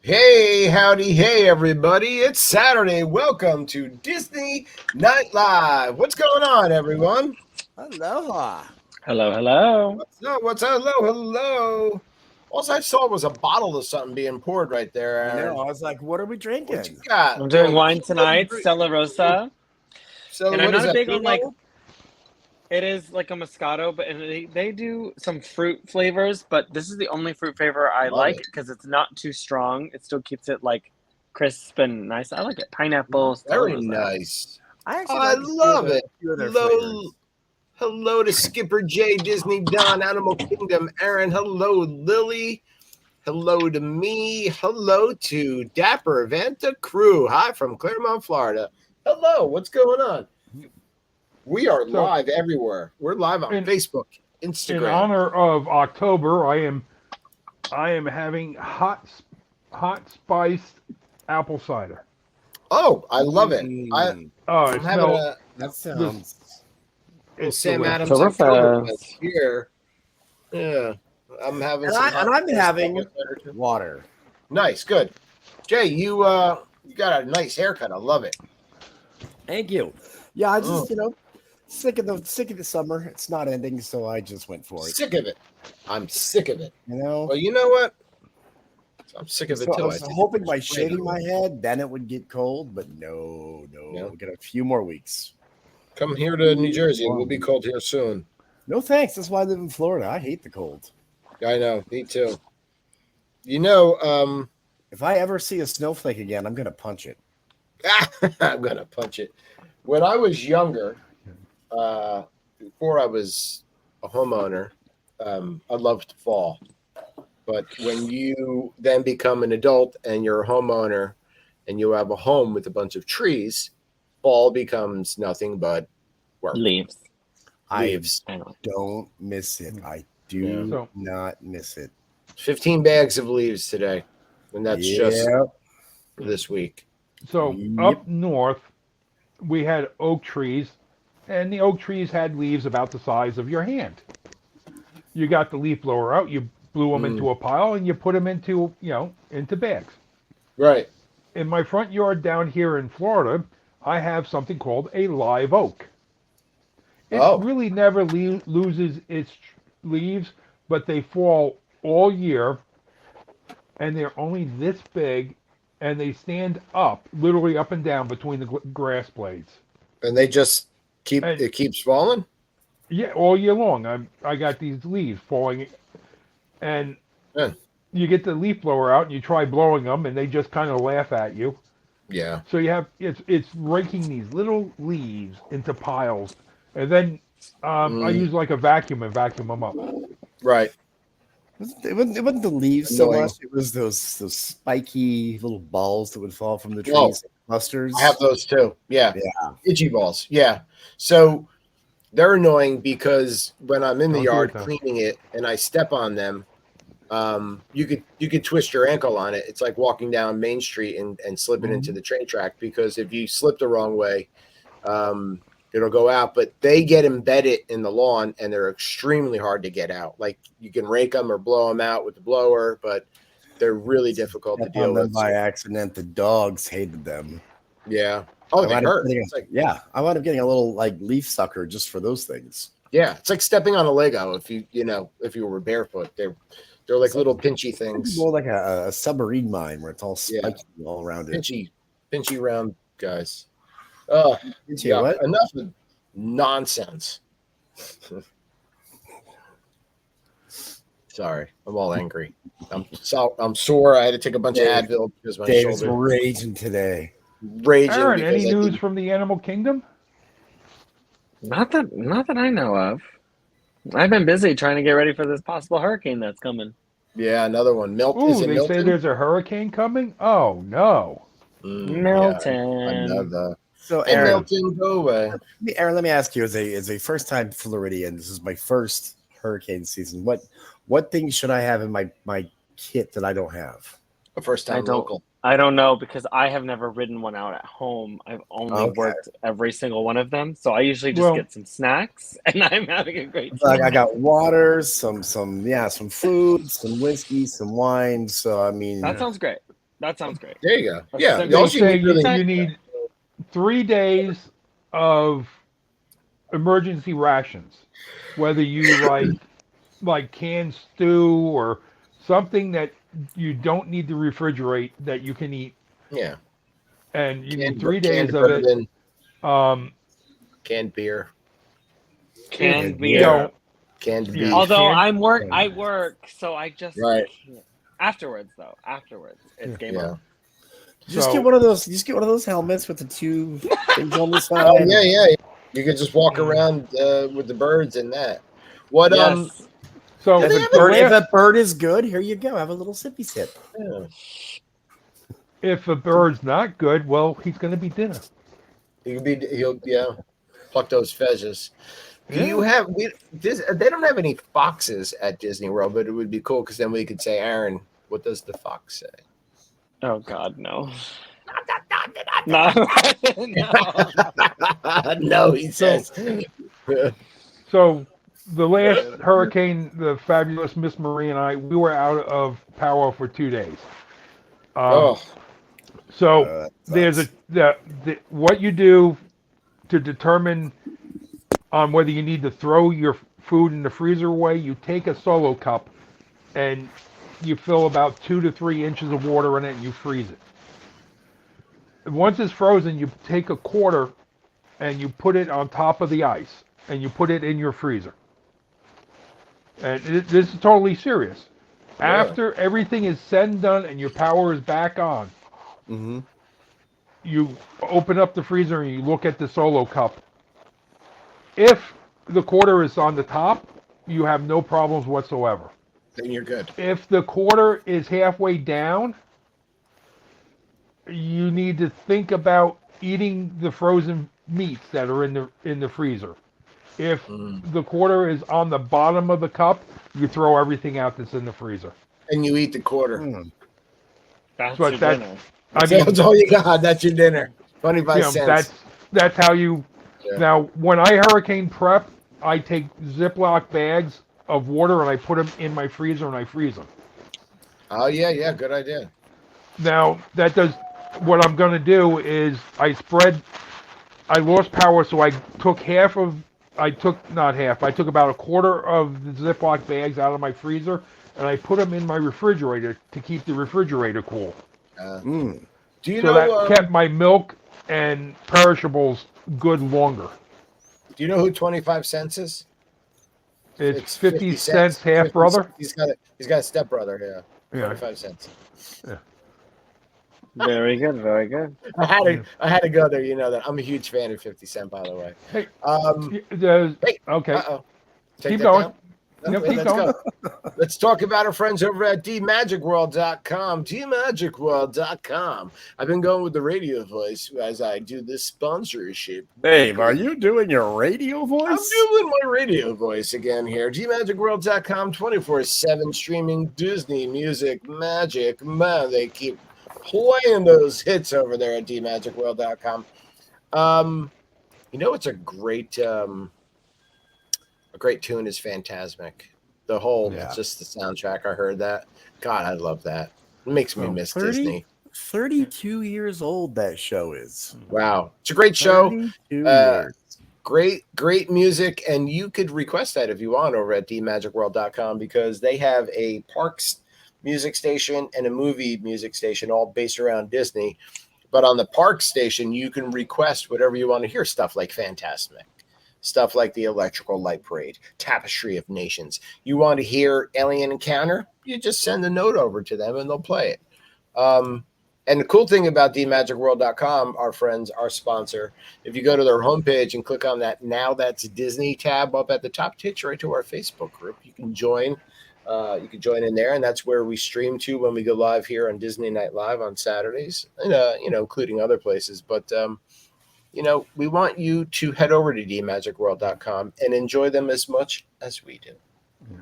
Hey, howdy, hey, everybody. It's Saturday. Welcome to Disney Night Live. What's going on, everyone? Aloha. Hello, hello. What's up? Hello. All I saw was a bottle of something being poured right there, I Aaron. know. I was like, what are we What drinking? you got? I'm doing Yo, wine tonight, Stella Rosa. So, And what I'm is not that? big on like, Pinot? it is like a Moscato, but they do some fruit flavors, but this is the only fruit flavor I Love like it. because it's not too strong. It still keeps it like crisp and nice. I like it. Pineapple, Stella Very Rosa. nice. I actually I like love it. a few of their Hello, flavors. hello to Skipper J, Disney Don, Animal Kingdom, Aaron. Hello, Lily. Hello to me. Hello to Dapper Vanta Crew. Hi from Claremont, Florida. Hello, what's going on? We are live everywhere. We're live on Facebook, Instagram. In honor of October, I am having hot spiced apple cider. Oh, I love it. Oh, I'm it having smells. That sounds. It's Sam delicious. Adams Oktoberfest Oktoberfest. here. Yeah, I'm having And, some. I've been having water. Nice, good. Jay, you got a nice haircut. I love it. Thank you. Yeah, I just Oh. sick of the summer. It's not ending, so I just went for it. Sick of it. I'm sick of it. You know. Well, you know what? I'm sick of it So I too. was hoping by shaving my head, then it would get cold, but no. We got a few more weeks. Come here to New Jersey. We'll be cold here soon. No thanks. That's why I live in Florida. I hate the cold. I know. Me too. You know, If I ever see a snowflake again, I'm gonna punch it. I'm gonna punch it. When I was younger, before I was a homeowner, I loved fall. But when you then become an adult and you're a homeowner and you have a home with a bunch of trees, fall becomes nothing but work. Leaves. Leaves. I know. Don't miss it. I do not miss it. 15 bags of leaves today. And that's just for this week. So up north, we had oak trees, and the oak trees had leaves about the size of your hand. You got the leaf blower out, you blew them into a pile, and you put them into bags. Right. In my front yard down here in Florida, I have something called a live oak. It really never loses its leaves, but they fall all year, and they're only this big, and they stand up, literally up and down between the grass blades. And they just it keeps falling? Yeah, all year long. I got these leaves falling, and you get the leaf blower out and you try blowing them, and they just kind of laugh at you. Yeah. So you have it's raking these little leaves into piles, and then I use like a vacuum and vacuum them up. Right. It wasn't the leaves so much. It was those spiky little balls that would fall from the trees, clusters. I have those too. Yeah. Itchy balls. Yeah. So they're annoying because when I'm in the yard cleaning it and I step on them, you could twist your ankle on it. It's like walking down Main Street and slipping into the train track, because if you slip the wrong way, it'll go out. But they get embedded in the lawn and they're extremely hard to get out. Like you can rake them or blow them out with the blower, but they're really difficult to deal with. By accident, the dogs hated them. Yeah. Oh, they hurt. I wound up getting a little like leaf sucker just for those things. Yeah, it's like stepping on a Lego. If you were barefoot, they're like little pinchy things. More like a submarine mine where it's all spiky all around it. Pinchy round guys. What? Enough of nonsense. Sorry, I'm all angry. I'm sore. I had to take a bunch of Advil because my shoulder. Raging today. Aaron, any news from the animal kingdom? Not that I know of. I've been busy trying to get ready for this possible hurricane that's coming. Yeah, another one. They say there's a hurricane coming? Oh, no. Milton. Yeah, so, Aaron, Milton, go away. Aaron, let me ask you, as a first-time Floridian, this is my first hurricane season. What things should I have in my kit that I don't have? A first-time local. I don't know, because I have never ridden one out at home. I've only worked every single one of them. So I usually just get some snacks, and I'm having a great time. I got water, some food, some whiskey, some wine. So, I mean... That sounds great. That sounds great. There you go. That's Yeah. so They good. say you need 3 days of emergency rations, whether you like canned stew or something that you don't need to refrigerate that you can eat. Yeah. And you need 3 days of it. Canned beer. Canned beer. You know, Canned beef. Although I work, so I just Right. can't. Afterwards, it's game over. Just get one of those. Just get one of those helmets with the 2 things on the side. Oh yeah. You could just walk around with the birds and that. What Yes. So if a bird is good, here you go. Have a little sippy sip. Yeah. if a bird's not good, well, he's going to be dinner. He'll pluck those fezzes. Do you have? They don't have any foxes at Disney World, but it would be cool because then we could say, Aaron, what does the fox say? Oh God, no. No. No, he says. So the last hurricane, the fabulous Miss Marie and I, we were out of power for 2 days. So there's what you do to determine on whether you need to throw your food in the freezer away. You take a Solo cup and you fill about 2 to 3 inches of water in it and you freeze it. Once it's frozen, you take a quarter and you put it on top of the ice and you put it in your freezer. And this is totally serious. Yeah. After everything is said and done and your power is back on, you open up the freezer and you look at the Solo cup. If the quarter is on the top, you have no problems whatsoever. Then you're good. If the quarter is halfway down, you need to think about eating the frozen meats that are in the freezer. If the quarter is on the bottom of the cup, you throw everything out that's in the freezer. And you eat the quarter. That's your dinner. That's all you got. That's your dinner. 25 cents. That's how you. Yeah. Now, when I hurricane prep, I take Ziploc bags of water and I put them in my freezer and I freeze them. Oh yeah, good idea. Now what I'm going to do is I lost power, so I took about a quarter of the Ziploc bags out of my freezer and I put them in my refrigerator to keep the refrigerator cool. Do you know that kept my milk and perishables good longer. Do you know who 25 cents is? It's 50 cents half brother. He's got a stepbrother. Yeah. 25 cents. Yeah. Very good. Very good. I had to go there. You know that I'm a huge fan of 50 Cent, by the way. Hey. Okay. Uh-oh. Keep going. Let's go. Let's talk about our friends over at DMagicWorld.com. DMagicWorld.com. I've been going with the radio voice as I do this sponsorship. Dave, are you doing your radio voice? I'm doing my radio voice again here. DMagicWorld.com, 24/7 streaming Disney music magic. Man, they keep playing those hits over there at DMagicWorld.com. It's a great tune is Fantasmic. The whole, just the soundtrack. I heard that. God, I love that. It makes me miss Disney. 32 years old that show is. Wow. It's a great show. Great music. And you could request that if you want over at DMagicWorld.com because they have a parks music station and a movie music station all based around Disney. But on the park station, you can request whatever you want to hear, stuff like Fantasmic. Stuff like the Electrical Light Parade, Tapestry of Nations. You want to hear Alien Encounter? You just send a note over to them and they'll play it. And the cool thing about DMagicWorld.com, our friends, our sponsor, if you go to their homepage and click on that Now That's Disney tab up at the top, takes you right to our Facebook group. You can join. You can join in there, and that's where we stream to when we go live here on Disney Night Live on Saturdays, and including other places. But we want you to head over to DMagicWorld.com and enjoy them as much as we do. Yeah.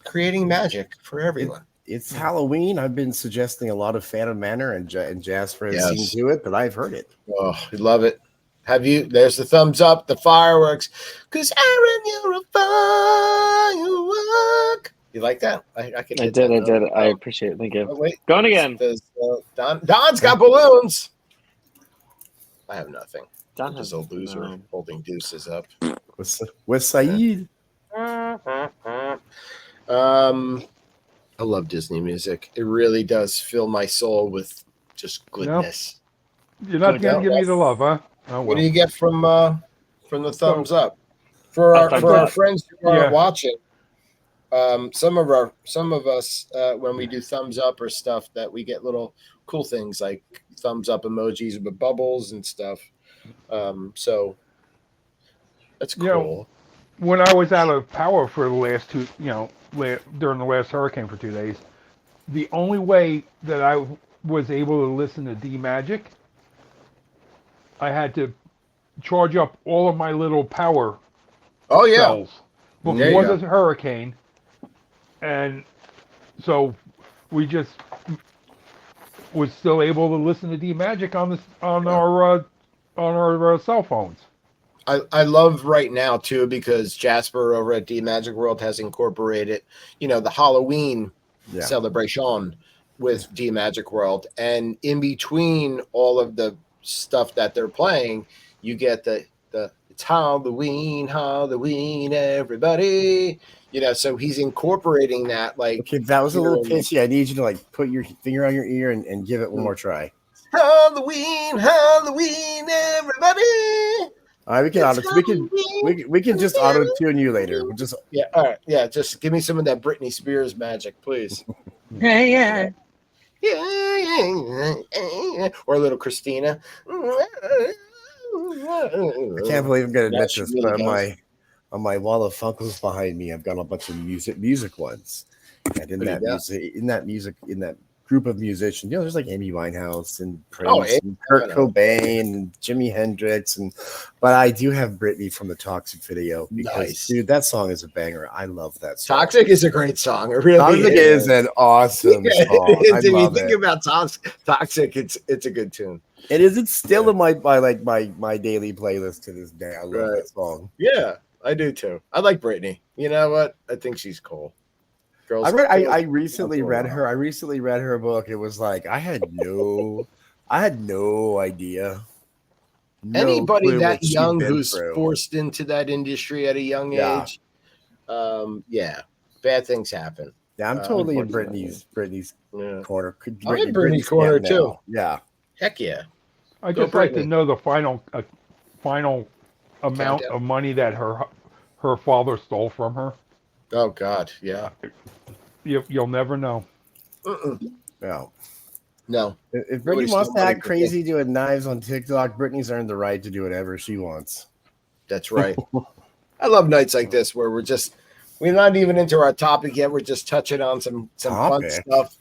Creating magic for everyone. It's Halloween. I've been suggesting a lot of Phantom Manor, and Jasper has seen to it, but I've heard it. Oh, we love it. Have you? There's the thumbs up, the fireworks. Because Aaron, you're a firework. You like that? I did. I appreciate it. Thank you. Oh, wait. Going again. Does Don's got balloons. I have nothing. Don I'm just a loser holding deuces up. With Saeed. I love Disney music. It really does fill my soul with just goodness. You're not going to give me the love, huh? Oh, well. What do you get from the thumbs up? For our friends who aren't watching, some of us when we do thumbs up or stuff, that we get little cool things like thumbs up emojis with bubbles and stuff. So that's cool. You know, when I was out of power for the last two, during the last hurricane for 2 days, the only way that I was able to listen to D Magic, I had to charge up all of my little power cells before the hurricane, and so we just was still able to listen to D Magic on our cell phones. I love right now too, because Jasper over at D Magic World has incorporated, the Halloween celebration with D Magic World, and in between all of the stuff that they're playing, you get the it's Halloween, everybody. So he's incorporating that. Like, okay, that was a little pitchy. I need you to put your finger on your ear and give it one more try. Halloween, everybody. All right, we can just auto tune you later. We'll just all right, just give me some of that Britney Spears magic, please. Yeah. Or a little Christina. I can't believe I'm gonna admit this, but on my wall of Funkos behind me, I've got a bunch of music ones, and in that group of musicians, there's like Amy Winehouse and Prince and Kurt Cobain and Jimi Hendrix, but I do have Britney from the Toxic video because dude, that song is a banger. I love that song. Toxic is a great song. It really Toxic is an awesome song. If you think about Toxic, it's a good tune. It is. It's still in my daily playlist to this day. I love that song. Yeah, I do too. I like Britney. You know what? I think she's cool. I recently read her book. It was like I had no idea. Anybody that young who's forced into that industry at a young age, bad things happen. Yeah, I'm totally in Brittany's corner. I'm in Brittany's corner too. Yeah, heck yeah. I just like to know the final amount of money that her father stole from her. Oh God, yeah. You'll never know. No. If Brittany wants to act crazy doing knives on TikTok, Brittany's earned the right to do whatever she wants. That's right. I love nights like this where we're not even into our topic yet. We're just touching on some fun stuff.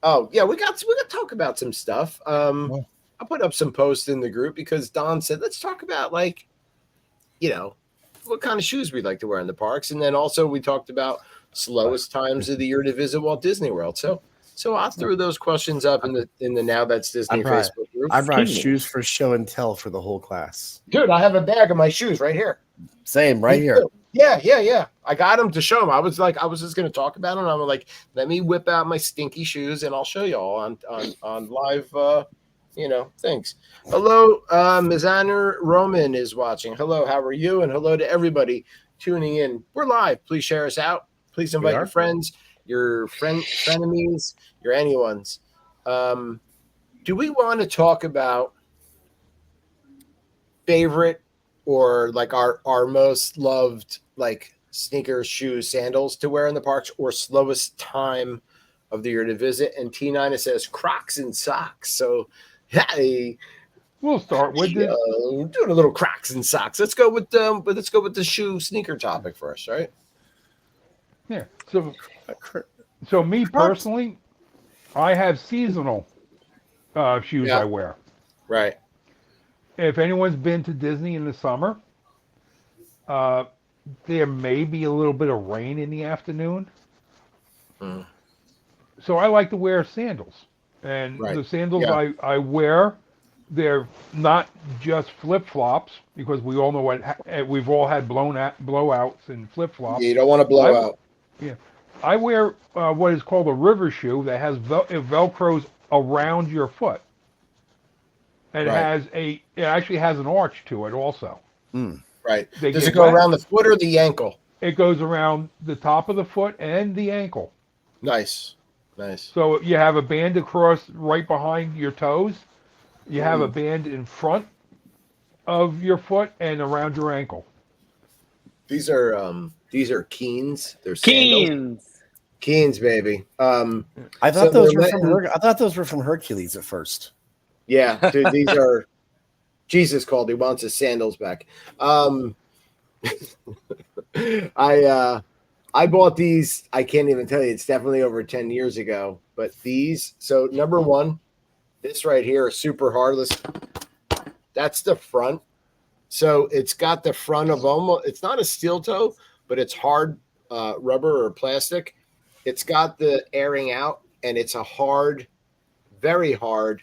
Oh yeah, we got to talk about some stuff. I put up some posts in the group because Don said, let's talk about what kind of shoes we'd like to wear in the parks. And then also we talked about slowest times of the year to visit Walt Disney World. So I threw those questions up in the Now That's Disney Facebook group. I brought shoes for show and tell for the whole class. Dude, I have a bag of my shoes right here. Same, right here. Yeah. I got them to show them. I was just going to talk about them. I'm like, let me whip out my stinky shoes and I'll show you all on live, things. Hello, Ms. Anna Roman is watching. Hello, how are you? And hello to everybody tuning in. We're live. Please share us out. Please invite your friends, your frenemies, your anyones. Do we want to talk about favorite or our most loved sneakers, shoes, sandals to wear in the parks, or slowest time of the year to visit? And T9 says Crocs and socks. So hey, we'll start with doing a little Crocs and socks. Let's go with the shoe sneaker topic first, right? Yeah. So me personally, I have seasonal shoes I wear. Right. If anyone's been to Disney in the summer, there may be a little bit of rain in the afternoon. So I like to wear sandals. And the sandals I wear, they're not just flip-flops, because we all know we've all had blowouts and flip-flops. Yeah, you don't want to blow out. Yeah. I wear what is called a river shoe that has it velcros around your foot. And Right. it actually has an arch to it also. Right. They Does get it go wet. around the foot or the ankle? It goes around the top of the foot and the ankle. Nice. So you have a band across right behind your toes. You have a band in front of your foot and around your ankle. These are Keens. They're Keens. sandals. Keens, baby. I thought those were from Hercules at first. Yeah, dude, these are Jesus called. He wants his sandals back. I bought these. I can't even tell you. It's definitely over 10 years ago. But these. So number one, this right here is super hardless. That's the front. So it's got the front of almost. It's not a steel toe, but it's hard rubber or plastic. It's got the airing out, and it's a hard, very hard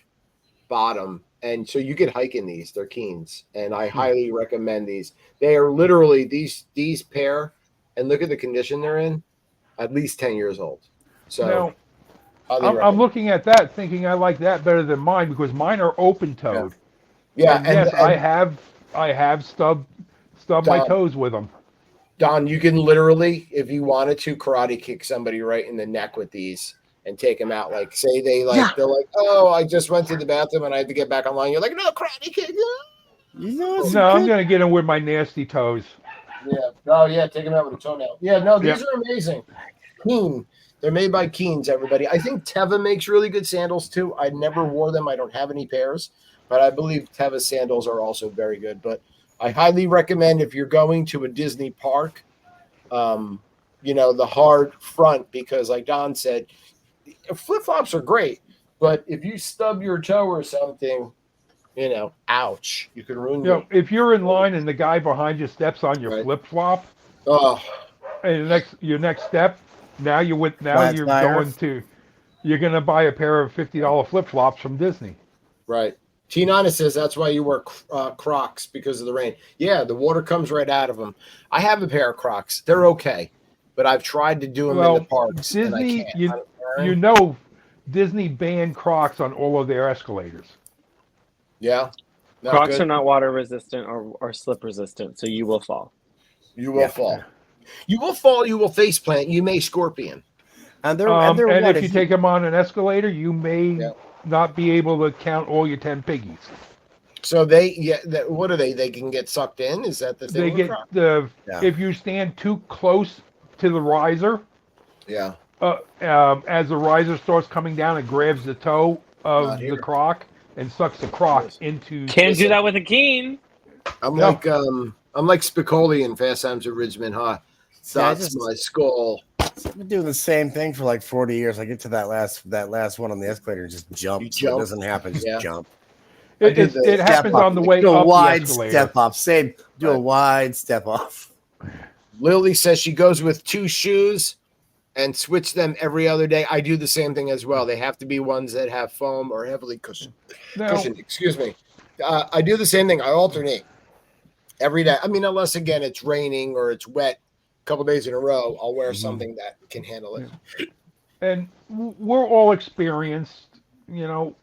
bottom. And so you could hike in these. They're Keens, and I highly recommend these. They are literally these pair, and look at the condition they're in, at least 10 years old. So now, I'm looking at that thinking I like that better than mine because mine are open toed. Yeah, and yes, I have stubbed my toes with them. Don, you can literally, if you wanted to, karate kick somebody right in the neck with these and take them out. Like, say they're like, oh, I just went to the bathroom and I had to get back online. You're like, no, karate kick. No, I'm going to get them with my nasty toes. Yeah. Oh, yeah, take them out with a toenail. Yeah, no, these are amazing. Keen. They're made by Keens, everybody. I think Teva makes really good sandals, too. I never wore them. I don't have any pairs. But I believe Teva sandals are also very good. But I highly recommend if you're going to a Disney park, the hard front, because like Don said, flip-flops are great. But if you stub your toe or something, ouch, you could ruin your... If you're in line and the guy behind you steps on your flip-flop, and your next step, you're going to buy a pair of $50 flip-flops from Disney. Right. T-Nana says that's why you wear Crocs, because of the rain. Yeah, the water comes right out of them. I have a pair of Crocs. They're okay, but I've tried to do them in the parks. Disney, and I can't. Disney banned Crocs on all of their escalators. Yeah. Crocs are not water resistant or slip resistant, so you will fall. You will fall. You will fall. You will face plant. You may scorpion. And if you take them on an escalator, you may not be able to count all your 10 piggies. So what are they? They can get sucked in? Is that the thing? They get if you stand too close to the riser. Yeah. As the riser starts coming down, it grabs the toe of the Croc and sucks the Croc into. Can't do that with a Keen. I'm like Spicoli in Fast Times at Ridgemont High. That's my skull. I've been doing the same thing for like 40 years. I get to that last one on the escalator and just jump. It doesn't happen. Just jump. It happens on the way do up a wide the escalator. Step off. Do a wide step off. Lily says she goes with 2 shoes and switch them every other day. I do the same thing as well. They have to be ones that have foam or heavily cushioned. Excuse me. I do the same thing. I alternate every day. I mean, unless again it's raining or it's wet. Couple days in a row, I'll wear something that can handle it. And we're all experienced.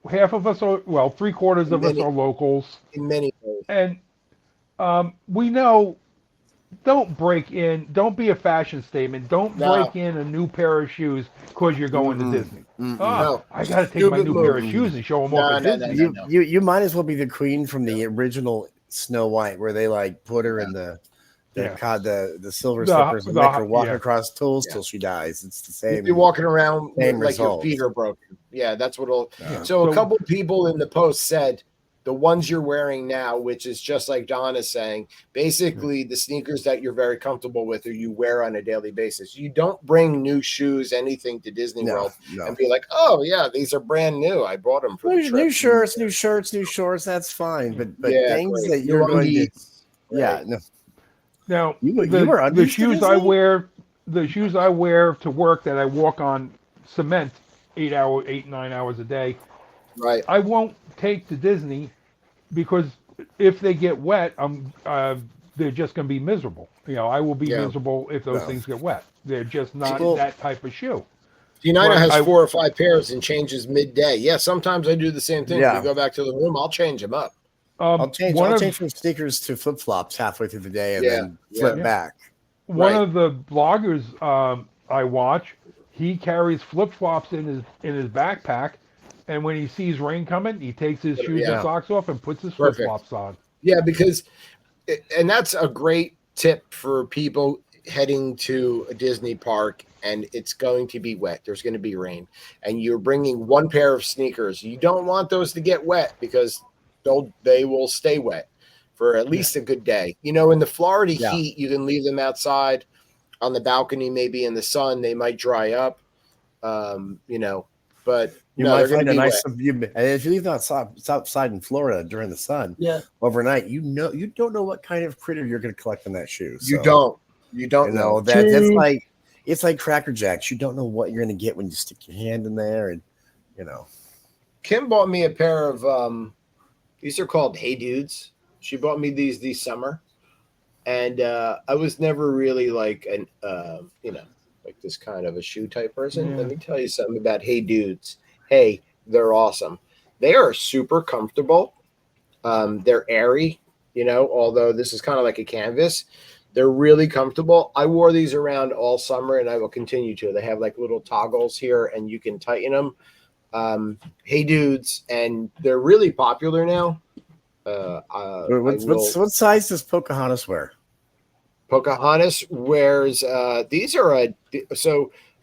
Half of us are, 3/4 of us are locals. In many ways. And we know, don't break in. Don't be a fashion statement. Don't break in a new pair of shoes because you're going to Disney. No. I got to take my new pair of shoes and show them off at Disney. You might as well be the queen from the original Snow White, where they put her in the silver slippers and make her walk across tools till she dies. It's the same. You're walking around like result. Your feet are broken. Yeah, that's what. So a couple people in the post said the ones you're wearing now, which is just like Don is saying, basically the sneakers that you're very comfortable with or you wear on a daily basis. You don't bring new shoes, anything to Disney World and be like, oh yeah, these are brand new. I bought them for the trip. New shirts, new shorts. That's fine, but things that you're going to, Now, the shoes I wear to work that I walk on cement 8, 9 hours a day. Right. I won't take to Disney because if they get wet, they're just going to be miserable. I will be miserable if those things get wet. They're just not that type of shoe. United has 4 or 5 pairs and changes midday. Yeah, sometimes I do the same thing. Yeah. If we go back to the room, I'll change them up. I'll change from sneakers to flip flops halfway through the day and then flip back. One of the bloggers I watch, he carries flip flops in his backpack, and when he sees rain coming, he takes his shoes and socks off and puts his flip flops on. Yeah, and that's a great tip for people heading to a Disney park and it's going to be wet. There's going to be rain, and you're bringing 1 pair of sneakers. You don't want those to get wet because they will stay wet for at least a good day. In the Florida heat, you can leave them outside on the balcony, maybe in the sun. They might dry up, but you might find a nice. If you leave them outside in Florida during the sun, overnight, you don't know what kind of critter you're going to collect in that shoe. So, you don't know that. That's it's like Cracker Jacks. You don't know what you're going to get when you stick your hand in there, and Kim bought me a pair of these are called Hey Dudes. She bought me these this summer, and I was never really like like this kind of a shoe type person. Let me tell you something about Hey Dudes. Hey, they're awesome. They are super comfortable. They're airy, although this is kind of like a canvas. They're really comfortable. I wore these around all summer, and I will continue to. They have like little toggles here, and you can tighten them. Hey Dudes, and they're really popular now. What size does Pocahontas wear? Pocahontas wears these are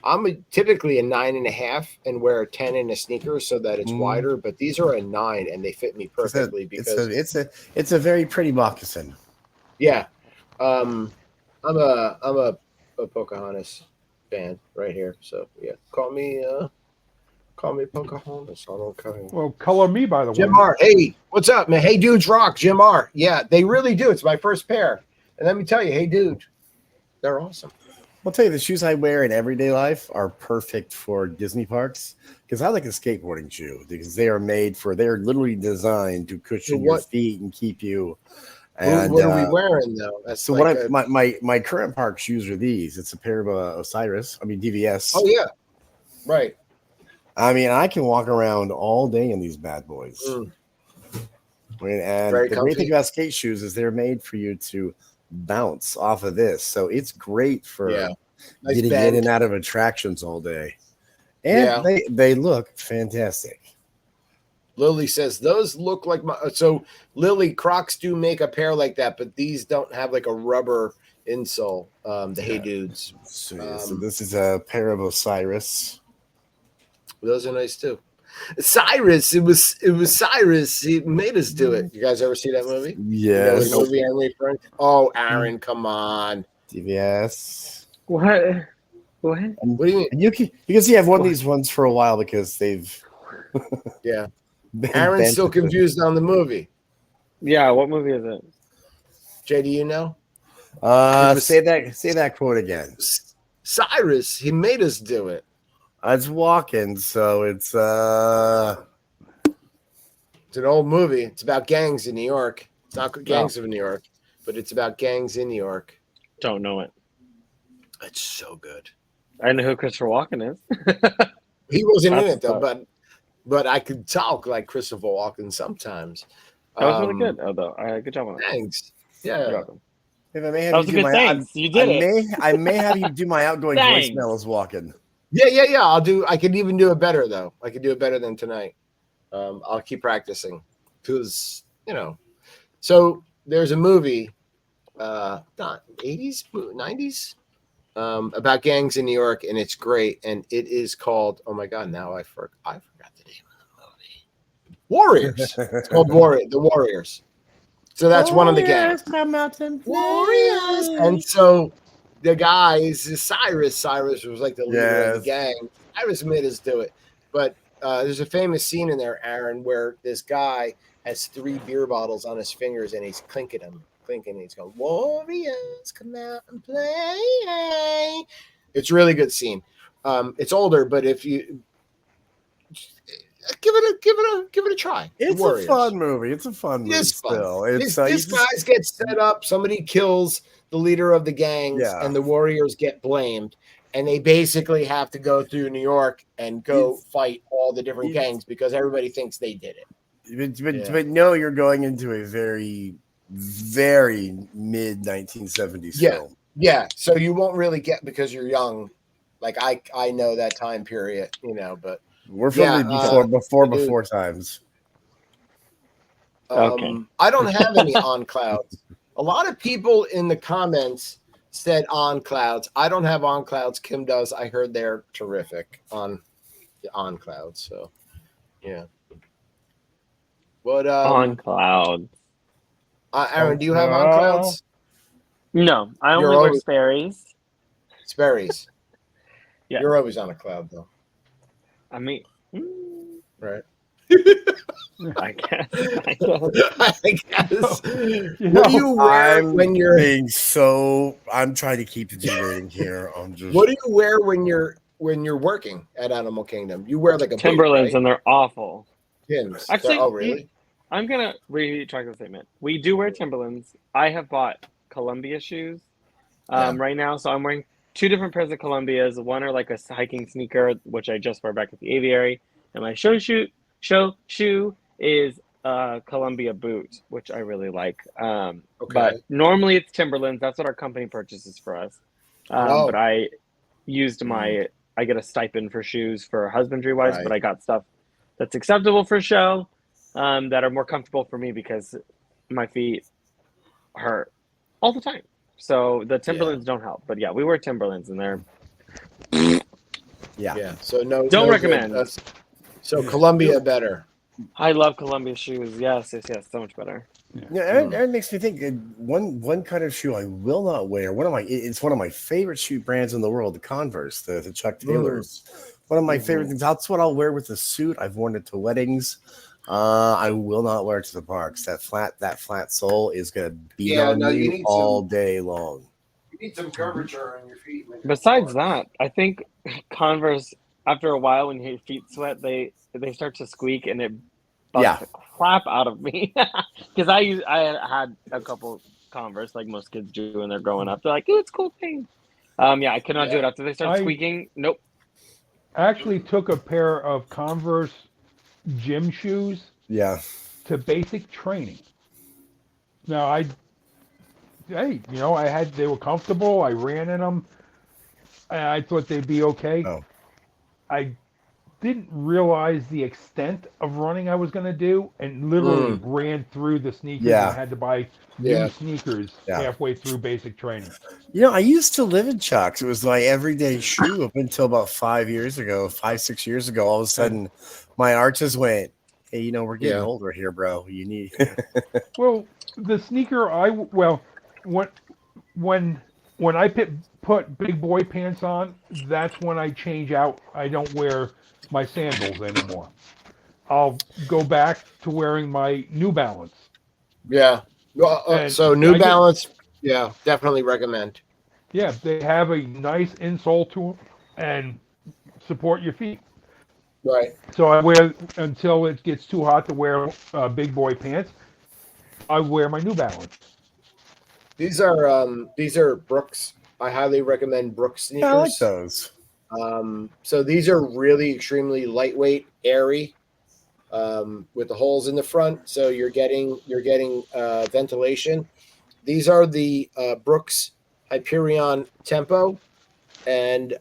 I'm typically a 9.5 and wear a 10 in a sneaker so that it's wider, but these are a 9 and they fit me perfectly because it's a very pretty moccasin. Yeah. I'm a Pocahontas fan right here. So yeah, call me Pocahontas. I don't care. Well, color me by the way. Jim R. Hey, what's up, man? Hey Dudes rock. Jim R. Yeah, they really do. It's my first pair. And let me tell you, Hey Dude, they're awesome. I'll tell you, the shoes I wear in everyday life are perfect for Disney parks because I like a skateboarding shoe because they're literally designed to cushion your feet and keep you. And what are we wearing though? That's my current park shoes are these. It's a pair of DVS. Oh yeah, right. I mean, I can walk around all day in these bad boys. And the great thing about skate shoes is they're made for you to bounce off of this. So it's great for getting in and out of attractions all day. And they look fantastic. Lily says those look like Lily, Crocs do make a pair like that, but these don't have like a rubber insole. The Hey Dudes. So this is a pair of Osiris. Those are nice too. Cyrus, it was Cyrus. He made us do it. You guys ever see that movie? Yes. Oh, Aaron, come on. DVS. What? What do you mean? You can see I've worn these ones for a while because they've. Yeah. Aaron's still confused on the movie. Yeah, what movie is it? Jay, do you know? Say that quote again. Cyrus, he made us do it. It's walking, so it's an old movie. It's about gangs in New York. It's not gangs of New York, but it's about gangs in New York. Don't know it. It's so good. I know who Christopher Walken is. He wasn't in it though, but I could talk like Christopher Walken sometimes. That was really good, though. Good job on that. Thanks. Yeah. If I may have that was you a good thing. You did it. I may have you do my outgoing voicemail as Walken. Yeah. I could even do it better though. I could do it better than tonight. I'll keep practicing because So there's a movie, not 80s, 90s, about gangs in New York, and it's great. And it is called. Oh my God! Now I forgot the name of the movie. Warriors. It's called The Warriors. So that's one of the gangs. Warriors. And so. The guy is Cyrus. Cyrus was like the leader of the gang. Cyrus made us do it. But there's a famous scene in there, Aaron, where this guy has 3 beer bottles on his fingers and he's clinking them. He's going, Warriors, come out and play. It's a really good scene. It's older, but if you give it a try. It's a fun movie. It's a fun movie still. This guys get set up. Somebody kills the leader of the gangs, and the Warriors get blamed. and they basically have to go through New York and go fight all the different gangs because everybody thinks they did it. But no, you're going into a very, very mid 1970s film. Yeah, so you won't really get because you're young. Like I know that time period, but we're from before times. Okay. I don't have any on clouds. A lot of people in the comments said on clouds. I don't have on clouds. Kim does. I heard they're terrific on clouds. So yeah. But on clouds. Aaron, do you have on clouds? No, I only wear Sperry's. Sperry's. Yeah. You're always on a cloud though. I mean, right. I guess. What do you wear when you're being so? I'm trying to keep the G rating here. What do you wear when you're working at Animal Kingdom? You wear like a Timberlands, boot, right? And they're awful. Timbs. Actually, oh really? I'm gonna retract the statement. We do wear Timberlands. I have bought Columbia shoes right now, so I'm wearing 2 different pairs of Columbias. One are like a hiking sneaker, which I just wear back at the aviary, and my show shoe is a Columbia boot, which I really like. But normally it's Timberlands. That's what our company purchases for us. But I used I get a stipend for shoes for husbandry wise, but I got stuff that's acceptable for show that are more comfortable for me because my feet hurt all the time. So the Timberlands don't help. But yeah, we wear Timberlands and they're yeah. So don't recommend. So Columbia better. I love Columbia shoes. Yes, so much better. Yeah, Aaron makes me think one kind of shoe I will not wear. It's one of my favorite shoe brands in the world, the Converse, the Chuck Taylors. One of my favorite things. That's what I'll wear with a suit. I've worn it to weddings. I will not wear it to the parks. That flat sole is gonna be on you all day long. You need some curvature on your feet. Besides that, I think Converse, after a while, when your feet sweat, they start to squeak and it bugs the crap out of me. Because I had a couple Converse like most kids do when they're growing up. They're like, "Oh, it's a cool thing." I could not do it after they start squeaking. Nope. I actually took a pair of Converse gym shoes to basic training. Now they were comfortable. I ran in them. I thought they'd be okay. I didn't realize the extent of running I was going to do and literally ran through the sneakers and had to buy new sneakers halfway through basic training. I used to live in Chucks. It was my everyday shoe up until about 6 years ago. All of a sudden, my arches went, hey, we're getting older here, bro. You need... Well, the sneaker when I put big boy pants on, that's when I change out. I don't wear my sandals anymore. I'll go back to wearing my New Balance. Yeah. Well, so New Balance, definitely recommend. Yeah, they have a nice insole to them and support your feet. Right. So I wear until it gets too hot to wear big boy pants. I wear my New Balance. These are Brooks. I highly recommend Brooks sneakers. I like those. So these are really extremely lightweight, airy, with the holes in the front. So you're getting ventilation. These are the Brooks Hyperion Tempo, and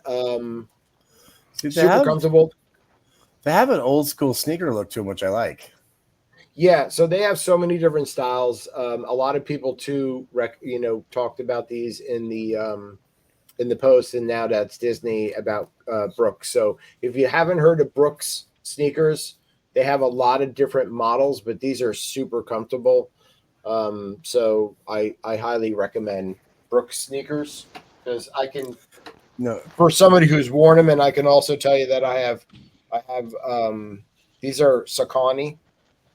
super comfortable. They have an old school sneaker look to them, which I like. Yeah, so they have so many different styles. A lot of people too, talked about these in the post, and now that's Disney about Brooks. So if you haven't heard of Brooks sneakers, they have a lot of different models, but these are super comfortable. So I highly recommend Brooks sneakers because for somebody who's worn them, and I can also tell you that I have these are Saucony.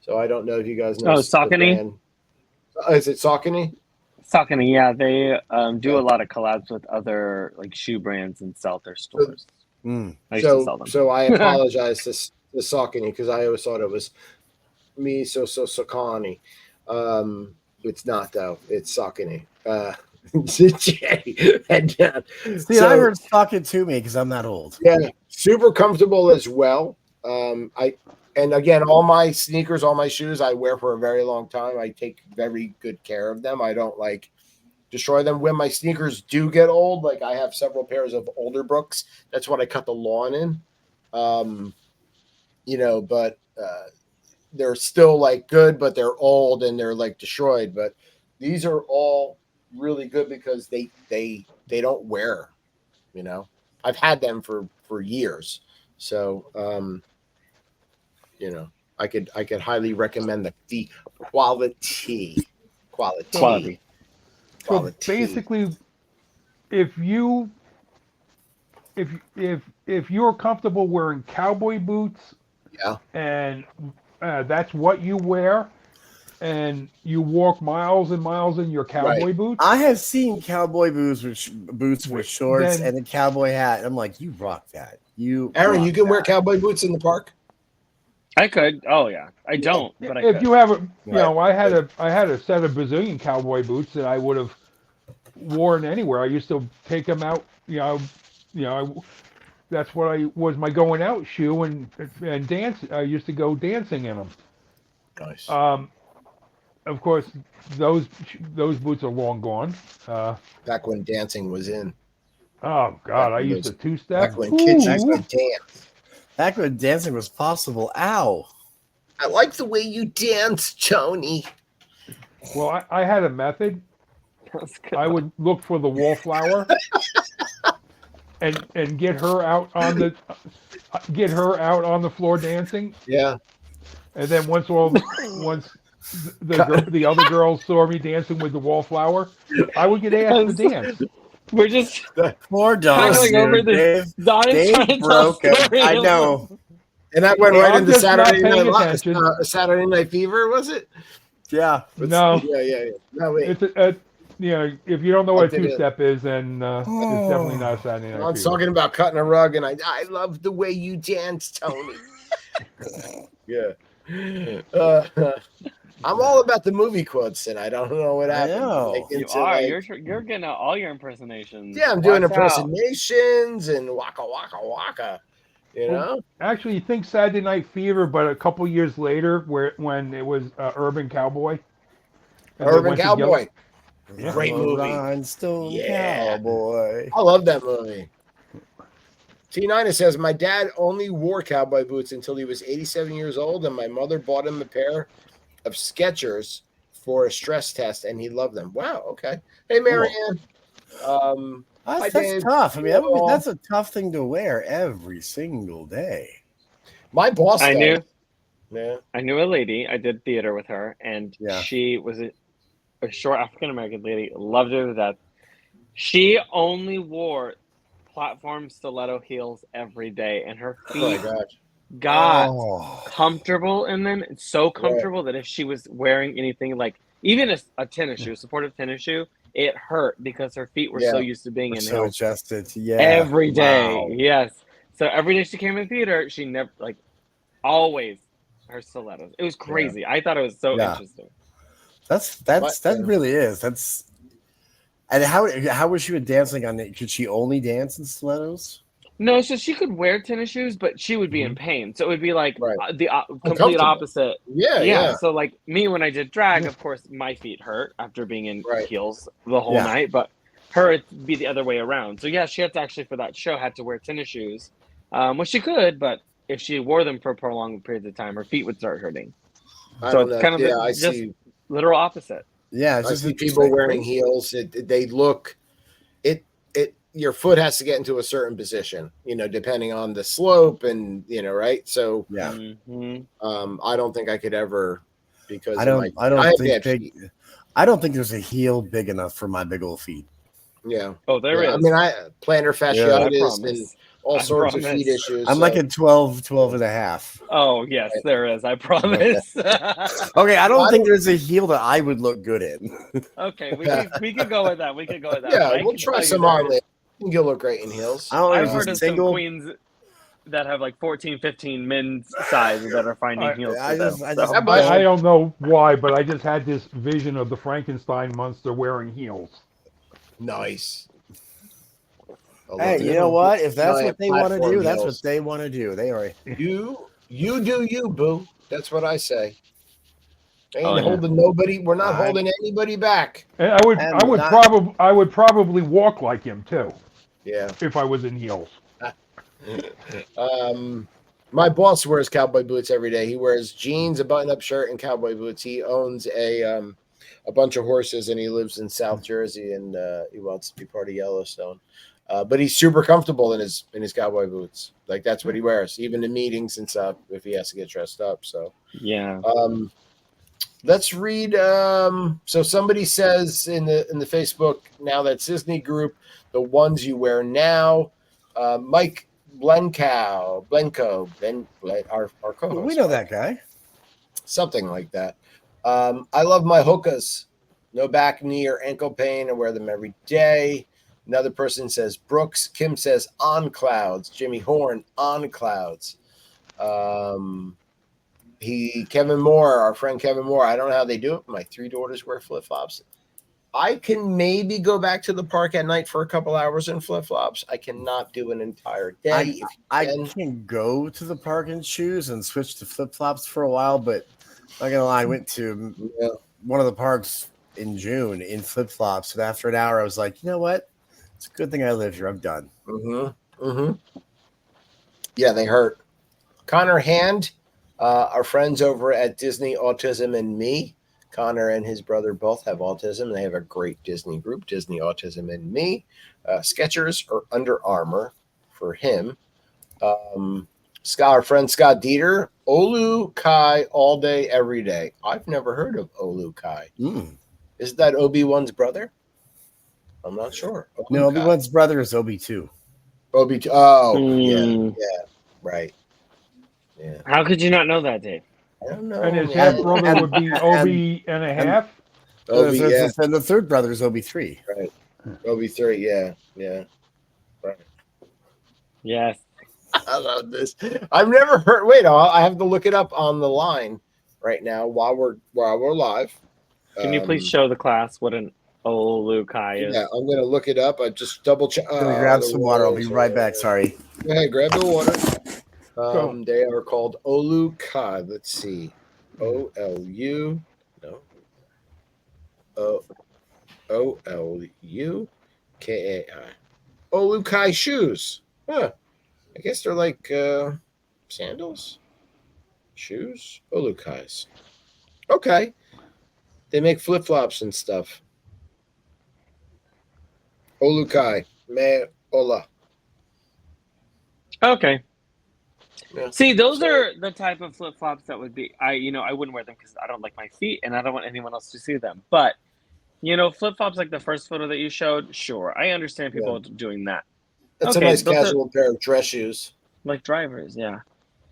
So I don't know if you guys know. Oh, Saucony. Is it Saucony? Saucony, yeah, they do a lot of collabs with other like shoe brands and sell their stores. I used to sell them. So I apologize to Saucony because I always thought it was me. So Saucony. It's not though. It's Saucony. and, See, I heard talking to me because I'm that old. Yeah, super comfortable as well. And again, all my sneakers, all my shoes, I wear for a very long time. I take very good care of them. I don't like destroy them. When my sneakers do get old, like I have several pairs of older Brooks. That's what I cut the lawn in. But they're still like good, but they're old and they're like destroyed. But these are all really good because they don't wear. I've had them for years, so I could highly recommend the quality. So basically, if you're comfortable wearing cowboy boots, and that's what you wear, and you walk miles and miles in your cowboy boots. I have seen cowboy boots with shorts and a cowboy hat. I'm like, you rock that. Aaron, you can wear cowboy boots in the park. I could. Oh yeah, I don't. But I if could. you have I had a set of bazillion cowboy boots that I would have worn anywhere. I used to take them out. That's what was my going out shoe and dance. I used to go dancing in them. Nice. Of course, those boots are long gone. Back when dancing was in. Oh God, I used to two-step. Back when kids used to dance. Back when dancing was possible. Ow. I like the way you dance, Tony. Well, I had a method. I would look for the wallflower and get her out on the floor dancing. Yeah. And then once the other girls saw me dancing with the wallflower, I would get asked to dance. We're just poor Don. Over this. Dave broke it. I know. And that went right into Saturday Night Fever, was it? Yeah. No. Yeah. No, wait. It's if you don't know what a two-step is, then it's definitely not a Saturday Night I'm Fever. talking about cutting a rug, and I love the way you dance, Tony. Yeah. I'm all about the movie quotes, and I don't know what happened. You're getting out all your impersonations. Yeah, I'm doing impersonations and waka waka waka. Well, actually, you think Saturday Night Fever, but a couple years later, when it was Urban Cowboy. Urban Cowboy. Yeah. Great movie. Rhinestone Cowboy. I love that movie. T9 says, my dad only wore cowboy boots until he was 87 years old, and my mother bought him a pair of Skechers for a stress test, and he loved them. Wow, okay. Hey, Marianne. That's tough. I mean, that's a tough thing to wear every single day. My boss, I knew a lady. I did theater with her, and she was a short African-American lady. Loved her to death. She only wore platform stiletto heels every day, and her feet got comfortable in them. It's so comfortable that if she was wearing anything like even a tennis shoe, supportive tennis shoe, it hurt because her feet were so used to being in so heels. Adjusted, every day. Yes. So every day she came in theater, she never always her stilettos. It was crazy. I thought it was so interesting. That really is. That's. And how was she dancing on it? Could she only dance in stilettos? No, so she could wear tennis shoes, but she would be in pain. So it would be like the complete opposite. Yeah. So like me, when I did drag, of course, my feet hurt after being in heels the whole night. But her, it'd be the other way around. So yeah, she had to actually for that show had to wear tennis shoes, which she could, but if she wore them for prolonged periods of time, her feet would start hurting. So it's kind of just literal opposite. Yeah, I see people wearing heels. They look. Your foot has to get into a certain position, depending on the slope and right. So I don't think I could ever because I don't think there's a heel big enough for my big old feet. Yeah. Oh, there is. I mean, plantar fasciitis and all sorts of feet issues. I'm like a 12 and a half. Oh, yes, there is. I promise. Okay, I don't think there's a heel that I would look good in. Okay, we can go with that. Yeah, we'll try some on there. You'll look great in heels. I've heard of some queens that have 14, 15 men's size that are finding heels. I don't know why, but I just had this vision of the Frankenstein monster wearing heels. Nice. Hey, you know what? If that's what they want to do, that's what they want to do. They are. You do you, boo. That's what I say. Ain't holding nobody. We're not holding anybody back. And I would probably walk like him too. Yeah. If I was in heels. My boss wears cowboy boots every day. He wears jeans, a button-up shirt, and cowboy boots. He owns a bunch of horses, and he lives in South Jersey, and he wants to be part of Yellowstone. But he's super comfortable in his cowboy boots. Like that's what he wears, even in meetings and stuff. If he has to get dressed up, so yeah. Let's read. So somebody says in the Facebook, now that's Disney Group, the ones you wear now. Mike Blenko, our co-host. We know that guy. Something like that. I love my hokas. No back, knee, or ankle pain. I wear them every day. Another person says Brooks. Kim says on clouds. Jimmy Horn on clouds. Kevin Moore, our friend Kevin Moore. I don't know how they do it. My 3 daughters wear flip-flops. I can maybe go back to the park at night for a couple hours in flip-flops. I cannot do an entire day. I can go to the park in shoes and switch to flip-flops for a while, but I'm not gonna lie, I went to one of the parks in June in flip-flops, and after an hour I was like, you know what? It's a good thing I live here. I'm done. Yeah, they hurt. Connor Hand, our friends over at Disney Autism and Me. Connor and his brother both have autism. They have a great Disney group, Disney Autism and Me. Skechers or Under Armour for him. Our friend Scott Dieter, Olu Kai all day, every day. I've never heard of Olu Kai. Is that Obi-Wan's brother? I'm not sure. No, Obi-Wan's brother is Obi-2. Obi-2. Oh, yeah, right. Yeah. How could you not know that, Dave? I don't know. And his half brother would be Obi and a half. Obi, and the third brother is Obi-3. Right. Obi-3, yeah. Right. Yes. I love this. I've never heard. Wait, I have to look it up on the line right now while we're live. Can you please show the class what an Olu Kai is? Yeah, I'm gonna look it up. I just double check. Grab some water. I'll be right back. Sorry. Go ahead, grab the water. They are called Olu Kai. Let's see. O-L-U. No. O-L-U-K-A-I. Olu Kai shoes. Huh. I guess they're like sandals? Shoes? Olu Kais. Okay. They make flip-flops and stuff. Olu Kai. Me Ola. Okay. Yeah. See, those are the type of flip flops that would be. I wouldn't wear them because I don't like my feet, and I don't want anyone else to see them. But flip flops like the first photo that you showed, sure, I understand people doing that. That's a nice casual pair of dress shoes, like drivers. Yeah.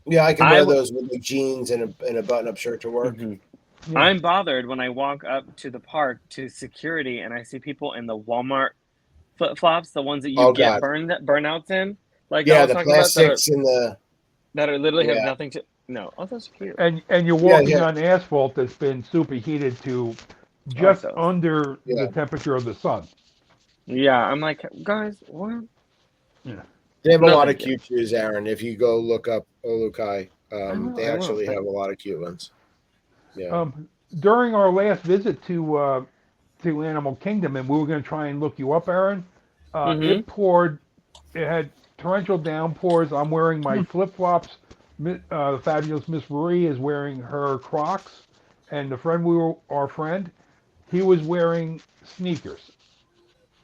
Yeah, I can wear those with like jeans and a button-up shirt to work. Mm-hmm. Yeah. I'm bothered when I walk up to the park to security and I see people in the Walmart flip flops, the ones that you get burnouts in. Like the plastics and the. That are literally have nothing to. No, those are cute. And you're walking on asphalt that's been superheated to just under the temperature of the sun. Yeah, I'm like, guys, what? Yeah, they have a lot of cute shoes, Aaron. If you go look up Olu Kai, they actually have a lot of cute ones. Yeah. During our last visit to Animal Kingdom, and we were going to try and look you up, Aaron. It poured. It had torrential downpours. I'm wearing my flip-flops. The fabulous Miss Marie is wearing her Crocs, and our friend, he was wearing sneakers.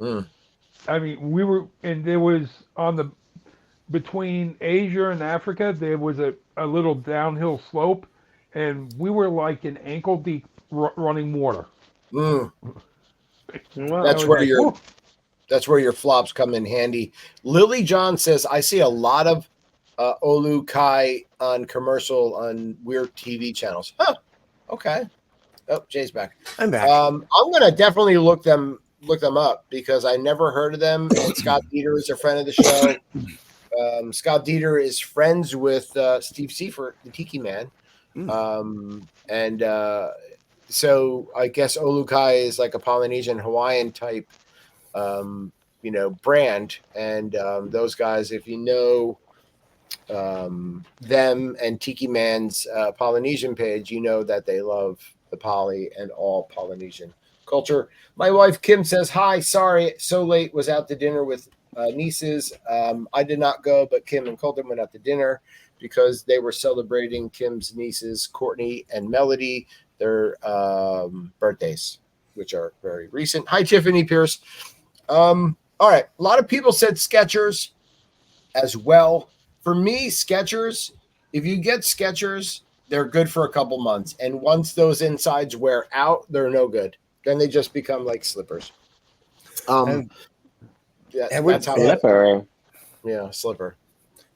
I mean, there was between Asia and Africa, there was a little downhill slope, and we were like in ankle deep running water. That's where your flops come in handy. Lily John says, I see a lot of Olu Kai on commercial on weird TV channels. Huh. Okay. Oh, Jay's back. I'm back. I'm going to definitely look them up because I never heard of them. And Scott Dieter is a friend of the show. Scott Dieter is friends with Steve Seifert, the Tiki Man. So I guess Olu Kai is like a Polynesian Hawaiian type brand. And those guys, if you know them and Tiki Man's Polynesian page, you know that they love the Poly and all Polynesian culture. My wife Kim says, hi, sorry, so late, was out to dinner with nieces. I did not go, but Kim and Colton went out to dinner because they were celebrating Kim's nieces, Courtney and Melody, their birthdays, which are very recent. Hi, Tiffany Pierce. All right. A lot of people said Skechers as well. For me, Skechers, if you get Skechers, they're good for a couple months. And once those insides wear out, they're no good. Then they just become like slippers. That's how slipper. Yeah, slipper.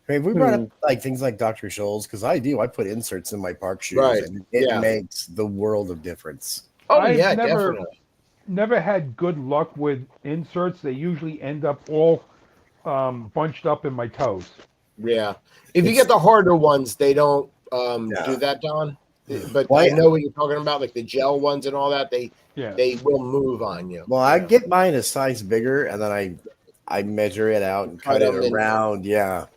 Hey, we brought up like things like Dr. Scholl's because I put inserts in my park shoes, right. and it makes the world of difference. Oh, definitely. Never had good luck with inserts. They usually end up all bunched up in my toes. Yeah. If you get the harder ones, they don't do that, Don. But I know what you're talking about, like the gel ones and all that. They will move on you. Well, I get mine a size bigger, and then I measure it out and cut it around. Yeah,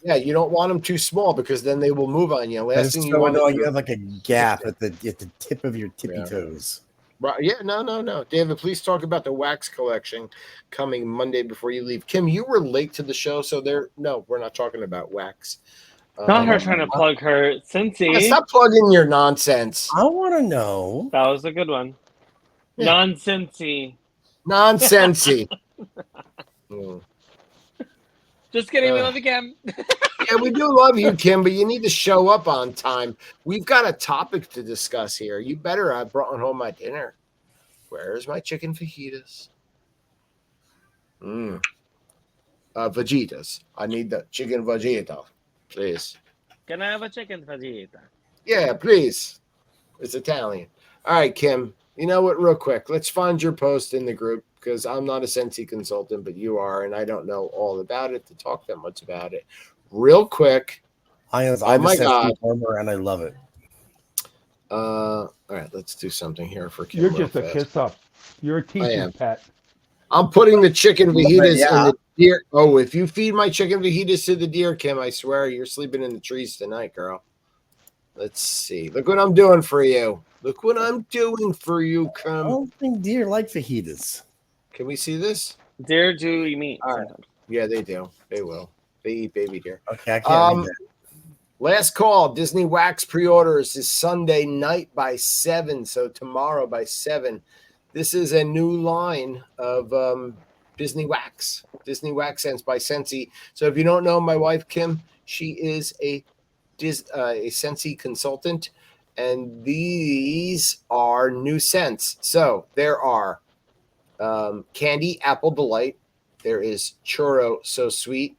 you don't want them too small because then they will move on you. Last thing you want you have like a gap at the tip of your tippy toes. Right? Yeah, no. David, please talk about the wax collection coming Monday before you leave. Kim, you were late to the show, so we're not talking about wax. Not her trying to plug her Cincy. Stop plugging your nonsense. I want to know. That was a good one. Yeah. Nonsensy. Just kidding. We love you, Kim. Yeah, we do love you, Kim, but you need to show up on time. We've got a topic to discuss here. You better have brought home my dinner. Where's my chicken fajitas? Fajitas. I need the chicken fajita, please. Can I have a chicken fajita? Yeah, please. It's Italian. All right, Kim. You know what? Real quick, let's find your post in the group because I'm not a Sensi consultant, but you are, and I don't know all about it to talk that much about it. Real quick. I'm a Sensi farmer, and I love it. All right, let's do something here for Kim. You're just a kiss up. You're a teacher's pet. I'm putting the chicken fajitas in the deer. Oh, if you feed my chicken fajitas to the deer, Kim, I swear you're sleeping in the trees tonight, girl. Let's see. Look what I'm doing for you. Look what I'm doing for you, Kim. I don't think deer like fajitas. Can we see this? Deer do eat meat. All right. Yeah, they do. They will. They eat baby deer. Okay, I can't read that. Last call. Disney Wax pre-orders is Sunday night by 7. So tomorrow by 7. This is a new line of Disney Wax. Disney Wax Scents by Sensi. So if you don't know my wife, Kim, she is a Sensi consultant. And these are new scents. So there are Candy Apple Delight. There is Churro So Sweet.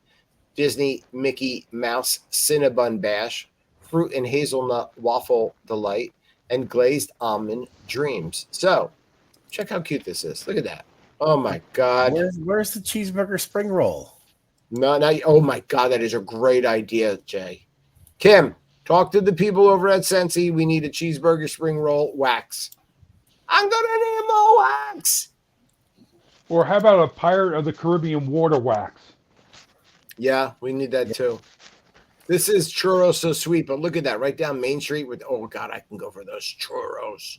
Disney Mickey Mouse Cinnabon Bash. Fruit and Hazelnut Waffle Delight. And Glazed Almond Dreams. So check how cute this is. Look at that. Oh, my God. Where's the cheeseburger spring roll? No, oh, my God. That is a great idea, Jay. Kim, talk to the people over at Sensi. We need a cheeseburger spring roll wax. I'm going to need more wax. Or how about a Pirate of the Caribbean water wax? Yeah, we need that too. This is Churro So Sweet, but look at that. Right down Main Street with, oh, God, I can go for those churros.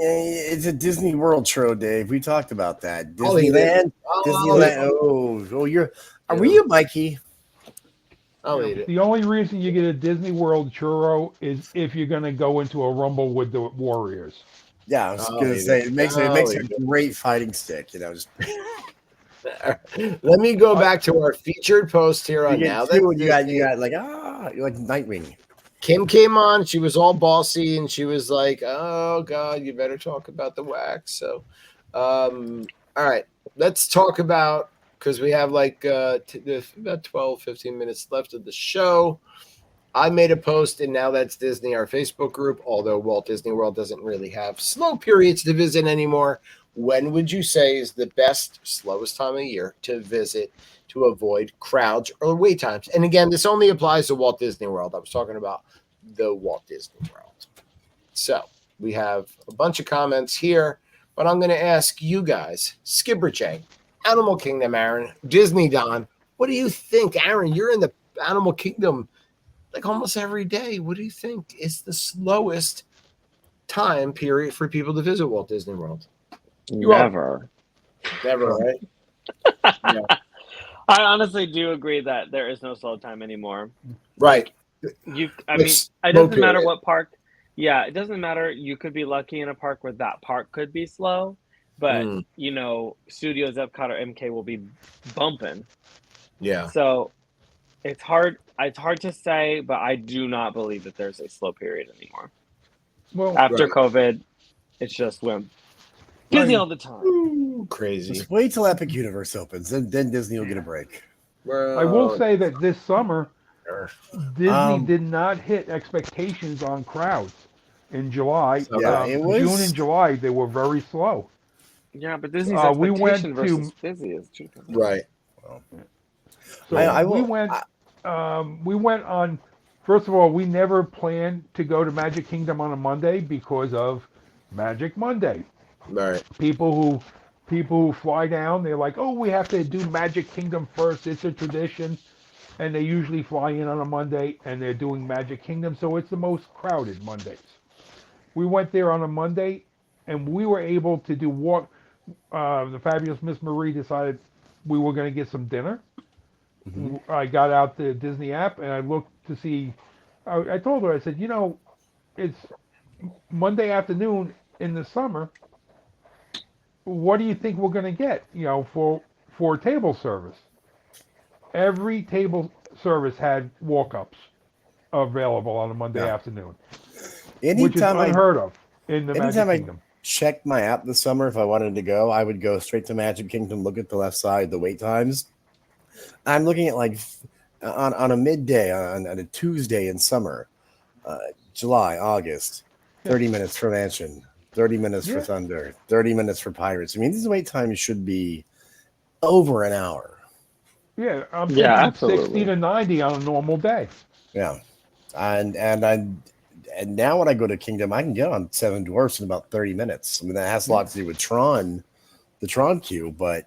It's a Disney World churro, Dave. We talked about that. Disneyland. Disneyland. Were you Mikey? I'll eat it. The only reason you get a Disney World churro is if you're going to go into a rumble with the Warriors. Yeah, I was going to say it makes a great fighting stick. Just... Let me go back to our featured post here on Now That you got like Nightwing. Kim came on. She was all bossy, and she was like, "Oh God, you better talk about the wax." So, all right, let's talk about, because we have like about 12, 15 minutes left of the show. I made a post in Now That's Disney, our Facebook group, although Walt Disney World doesn't really have slow periods to visit anymore. When would you say is the best, slowest time of year to visit to avoid crowds or wait times? And again, this only applies to Walt Disney World. I was talking about the Walt Disney World. So we have a bunch of comments here. But I'm going to ask you guys, Skipper J, Animal Kingdom, Aaron, Disney Don. What do you think, Aaron? You're in the Animal Kingdom like almost every day. What do you think is the slowest time period for people to visit Walt Disney World? Never, right? Yeah. I honestly do agree that there is no slow time anymore. Right. It doesn't matter what park. Yeah, it doesn't matter. You could be lucky in a park where that park could be slow, but Studios, Epcot, or MK will be bumping. Yeah. So it's hard. It's hard to say, but I do not believe that there's a slow period anymore. Well, after COVID, it's just busy all the time. Ooh, crazy. Just wait till Epic Universe opens, then Disney will get a break. Well, I will say that this summer, Disney did not hit expectations on crowds in July. June and July, they were very slow. Yeah, but Disney's expectation versus busy is two things. Right. So we went on. First of all, we never planned to go to Magic Kingdom on a Monday because of Magic Monday. Right. People who fly down, they're like, oh, we have to do Magic Kingdom first. It's a tradition. And they usually fly in on a Monday, and they're doing Magic Kingdom, so it's the most crowded Mondays. We went there on a Monday, and we were able to do what the fabulous Miss Marie decided we were going to get some dinner. Mm-hmm. I got out the Disney app, and I looked to see. I told her, I said, it's Monday afternoon in the summer. What do you think we're going to get, for table service? Every table service had walk-ups available on a Monday afternoon, which is unheard of in the Magic Kingdom. I checked my app this summer, if I wanted to go, I would go straight to Magic Kingdom, look at the left side, the wait times. I'm looking at on a midday, on a Tuesday in summer, July, August, 30 minutes for Mansion, 30 minutes for Thunder, 30 minutes for Pirates. I mean, these wait times should be over an hour. Yeah, I'm thinking 60 to 90 on a normal day. Yeah, and now when I go to Kingdom, I can get on Seven Dwarfs in about 30 minutes. I mean, that has a lot to do with Tron, the Tron queue, but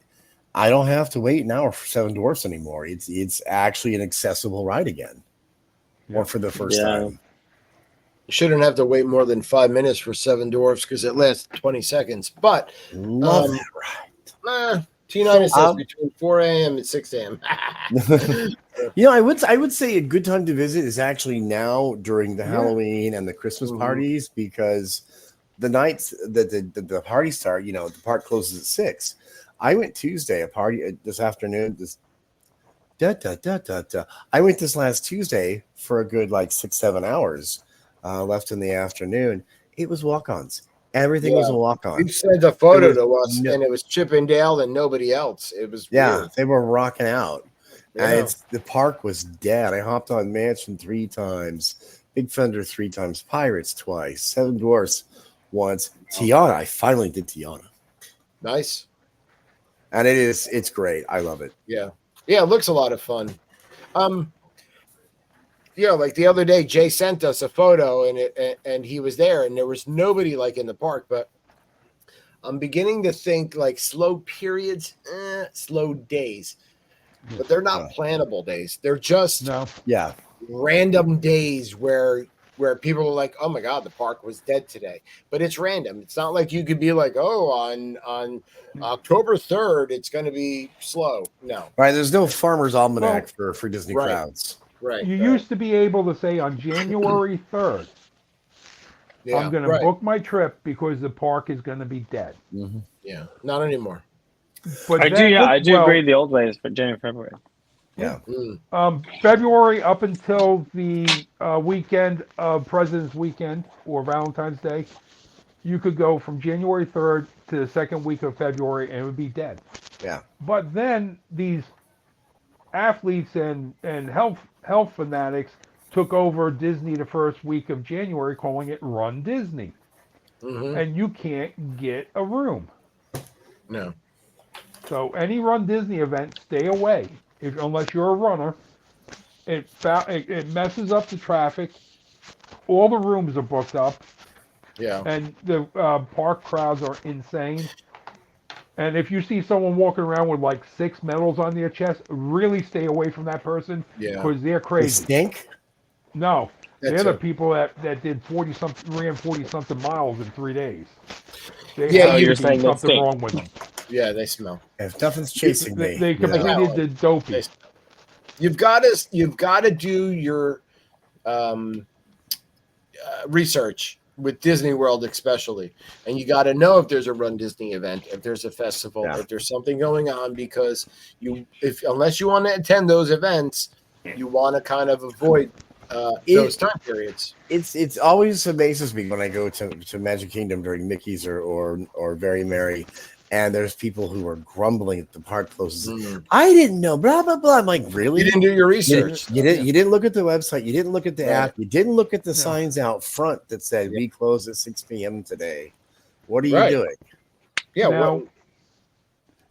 I don't have to wait an hour for Seven Dwarfs anymore. It's actually an accessible ride again, or for the first time. You shouldn't have to wait more than 5 minutes for Seven Dwarfs because it lasts 20 seconds. But love that ride. T9 says between 4 a.m. and 6 a.m. I would say a good time to visit is actually now during the Halloween and the Christmas parties, because the nights that the parties start, the park closes at 6. I went Tuesday, a party this afternoon. I went this last Tuesday for a good 6-7 hours left in the afternoon. It was walk-ons. Everything was a walk-on. You sent a photo to us, and it was Chip and Dale and nobody else. It was weird. They were rocking out. Yeah. And the park was dead. I hopped on Mansion 3 times, Big Thunder 3 times, Pirates twice, Seven Dwarfs once, Tiana. I finally did Tiana. Nice. And it's great. I love it. Yeah. Yeah, it looks a lot of fun. Like the other day, Jay sent us a photo, and he was there, and there was nobody in the park. But I'm beginning to think slow periods, slow days, but they're not plannable days. They're just random days where people are like, oh my God, the park was dead today. But it's random. It's not like you could be like, oh, on October 3rd, it's going to be slow. No. Right. There's no Farmer's Almanac for Disney crowds. Right. You used to be able to say on January 3rd, I'm going to book my trip because the park is going to be dead. Mm-hmm. Yeah, not anymore. But I do agree the old ways for January, February. Yeah. February up until the weekend of President's Weekend or Valentine's Day, you could go from January 3rd to the second week of February and it would be dead. Yeah. But then these athletes and health fanatics took over Disney the first week of January, calling it Run Disney. Mm-hmm. And you can't get a room. No. So any Run Disney event, stay away. Unless you're a runner, it messes up the traffic. All the rooms are booked up. Yeah. And the park crowds are insane. And if you see someone walking around with like 6 medals on their chest, really stay away from that person because they're They crazy. stink? No, That's they're the people that did 40 something miles in 3 days. They Yeah, have you're to saying be they something stink. wrong with them. Yeah, they smell. If nothing's chasing me, They completed the dopey. You've got to do your research with Disney World, especially, and you got to know if there's a Run Disney event, if there's a festival, if there's something going on, because unless you want to attend those events, you want to kind of avoid those time periods. It's always amazes me when I go to Magic Kingdom during Mickey's or Very Merry, and there's people who are grumbling at the park closes. I didn't know, blah blah blah. I'm like, really? You didn't do your research. You didn't look at the website. You didn't look at the app. You didn't look at the signs out front that said we close at 6 p.m. today. What are you doing? Yeah, now,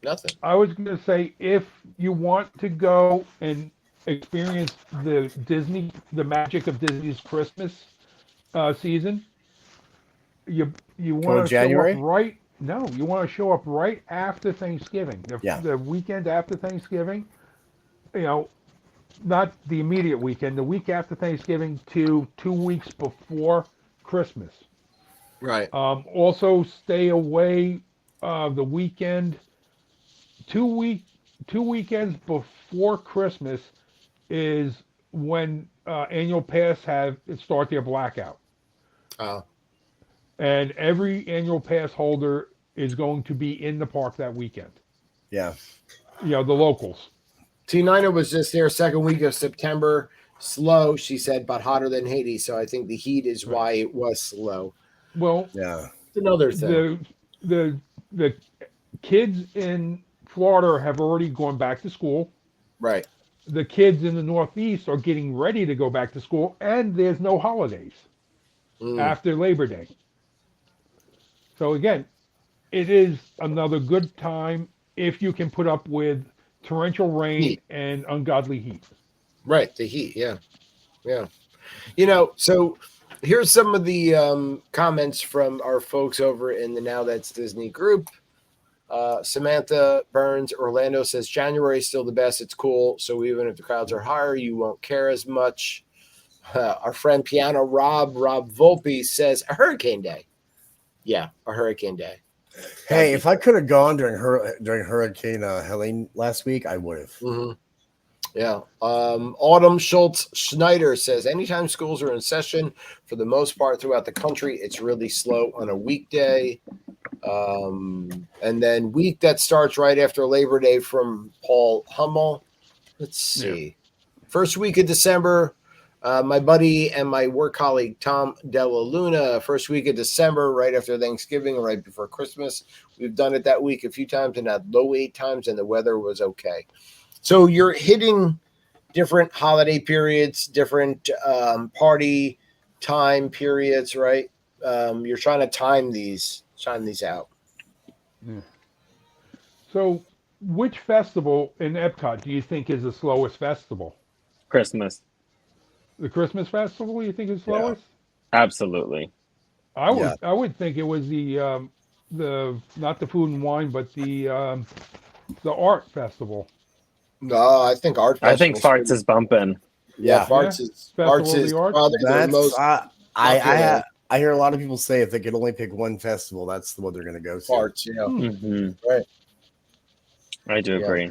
nothing. I was going to say, if you want to go and experience the magic of Disney's Christmas season, you want to show up right. No, you want to show up right after Thanksgiving. The weekend after Thanksgiving, not the immediate weekend, the week after Thanksgiving to 2 weeks before Christmas. Right. Also, stay away the weekend. 2 weekends before Christmas is when annual pass start their blackout. And every annual pass holder is going to be in the park that weekend. Yeah. The locals. T9 was just there second week of September. Slow, she said, but hotter than Haiti. So I think the heat is why it was slow. Well, it's another thing. The kids in Florida have already gone back to school. Right. The kids in the Northeast are getting ready to go back to school, and there's no holidays after Labor Day. So again, it is another good time if you can put up with torrential rain and ungodly heat. Right, the heat, yeah. So here's some of the comments from our folks over in the Now That's Disney group. Samantha Burns, Orlando says January is still the best. It's cool. So even if the crowds are higher, you won't care as much. Our friend Piano Rob Volpe says a hurricane day. Yeah, a hurricane day. Hey, if I could have gone during Hurricane Helene last week, I would have. Mm-hmm. Yeah. Autumn Schultz Schneider says anytime schools are in session, for the most part throughout the country, it's really slow on a weekday. And then week that starts right after Labor Day from Paul Hummel. Let's see. First week of December, my buddy and my work colleague, Tom Della Luna, first week of December, right after Thanksgiving, right before Christmas. We've done it that week a few times and had low 8 times, and the weather was okay. So you're hitting different holiday periods, different party time periods, right? You're trying to time these out. Yeah. So which festival in Epcot do you think is the slowest festival? Christmas. The Christmas festival, you think is slowest? Yeah. Absolutely. I would think it was the not the food and wine, but the art festival. No, I think art. I think Farts is bumping. Yeah, Farts is probably the most. I hear a lot of people say if they could only pick one festival, that's the one they're going to go to. Farts, yeah. Mm-hmm. Right. I do agree.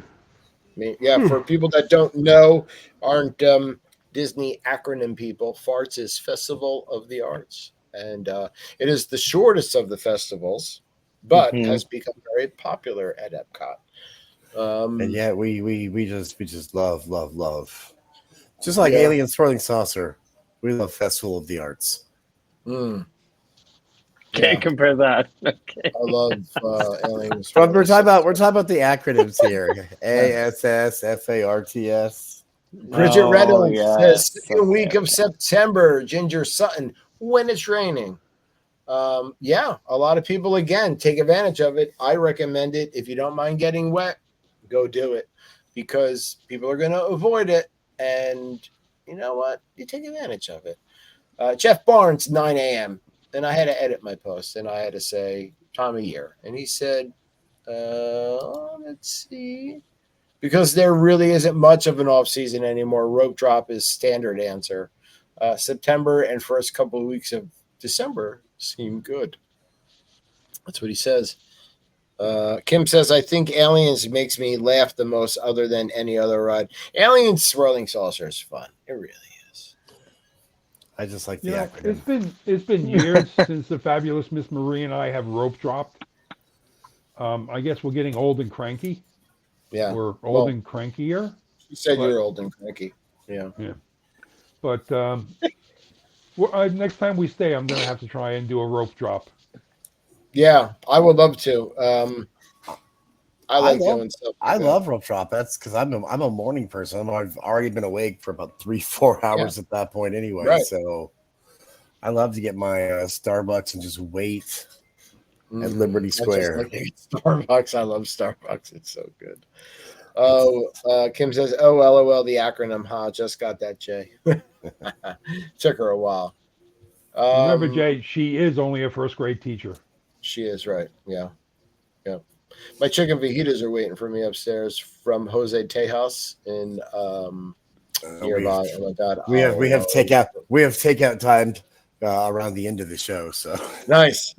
For people that don't know, aren't Disney acronym people, Farts is Festival of the Arts. And it is the shortest of the festivals, but has become very popular at Epcot. And yet we just love. Just like Alien Swirling Saucer, we love Festival of the Arts. Can't compare that. Okay. I love Alien. But we're talking about the acronyms here. ASSFARTS. Bridget Reynolds says second week of September. Ginger Sutton, when it's raining. A lot of people again take advantage of it. I recommend it. If you don't mind getting wet, go do it, because people are going to avoid it, and you know what? You take advantage of it. Jeff Barnes, 9 a.m. and I had to edit my post, and I had to say time of year, and he said, let's see, because there really isn't much of an off season anymore. Rope drop is standard answer. September and first couple of weeks of December seem good. That's what he says. Kim says, I think Aliens makes me laugh the most other than any other ride. Aliens Swirling Saucer is fun. It really is. I just like the acronym. It's been years since the fabulous Miss Marie and I have rope dropped. I guess we're getting old and cranky. Yeah. We're old and crankier. You said you're old and cranky. Yeah. Yeah. But next time we stay, I'm going to have to try and do a rope drop. Yeah, I would love to. I like doing stuff. I love rope drop. That's because I'm a morning person. I've already been awake for about 3-4 hours at that point anyway. Right. So I love to get my Starbucks and just wait at Liberty Square. Starbucks. I love Starbucks. It's so good. Oh, Kim says, "Oh, LOL, the acronym. Ha, just got that, Jay." Took her a while. Remember, Jay, she is only a first grade teacher. She is, right. Yeah. Yeah. My chicken fajitas are waiting for me upstairs from Jose Tejas in nearby. Oh my God. We have takeout timed around the end of the show. So nice.